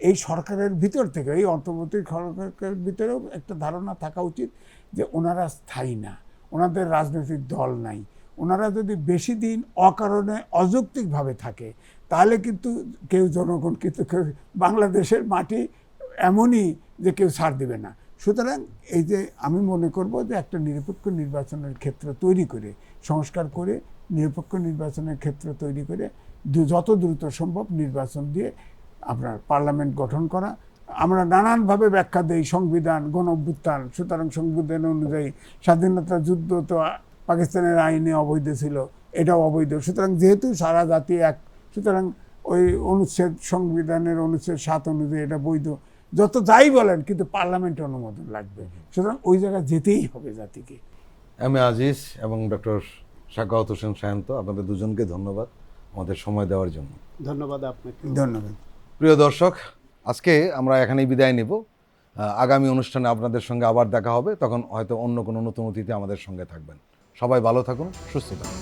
এই সরকারের ভিতর থেকে, এই অন্তর্বর্তী সরকারের ভিতরেও একটা ধারণা থাকা উচিত যে ওনারা স্থায়ী না, ওনাদের রাজনৈতিক দল নাই। ওনারা যদি বেশি দিন অকারণে অযৌক্তিকভাবে থাকে, তাহলে কিন্তু কেউ জনগণ কিন্তু বাংলাদেশের মাটি এমনই যে কেউ ছাড় দেবে না। সুতরাং এই যে আমি মনে করব যে একটা নিরপেক্ষ নির্বাচনের ক্ষেত্র তৈরি করে, সংস্কার করে, নিরপেক্ষ নির্বাচনের ক্ষেত্র তৈরি করে যত দ্রুত সম্ভব নির্বাচন দিয়ে আপনার পার্লামেন্ট গঠন করা। আমরা নানানভাবে ব্যাখ্যা দেই সংবিধান, গণ অভ্যুত্থান, সুতরাং সংবিধান অনুযায়ী স্বাধীনতা যুদ্ধ তো পাকিস্তানের আইনে অবৈধ ছিল, এটাও অবৈধ। সুতরাং যেহেতু সারা জাতি এক, সুতরাং ওই অনুচ্ছেদ, সংবিধানের অনুচ্ছেদ 7 অনুযায়ী এটা বৈধ। যত যাই বলেন, কিন্তু পার্লামেন্টের অনুমোদন লাগবে। সুতরাং ওই জায়গায় যেতেই হবে জাতিকে। এম এ আজিজ এবং ডক্টর সাখাওয়াত হোসেন সায়ন্ত, আপনাদের দুজনকে ধন্যবাদ আমাদের সময় দেওয়ার জন্য। ধন্যবাদ আপনাকে। ধন্যবাদ। প্রিয় দর্শক, আজকে আমরা এখানেই বিদায় নেব। আগামী অনুষ্ঠানে আপনাদের সঙ্গে আবার দেখা হবে, তখন হয়তো অন্য কোনো নতুন অতিথি আমাদের সঙ্গে থাকবেন। সবাই ভালো থাকুন, সুস্থ থাকুন।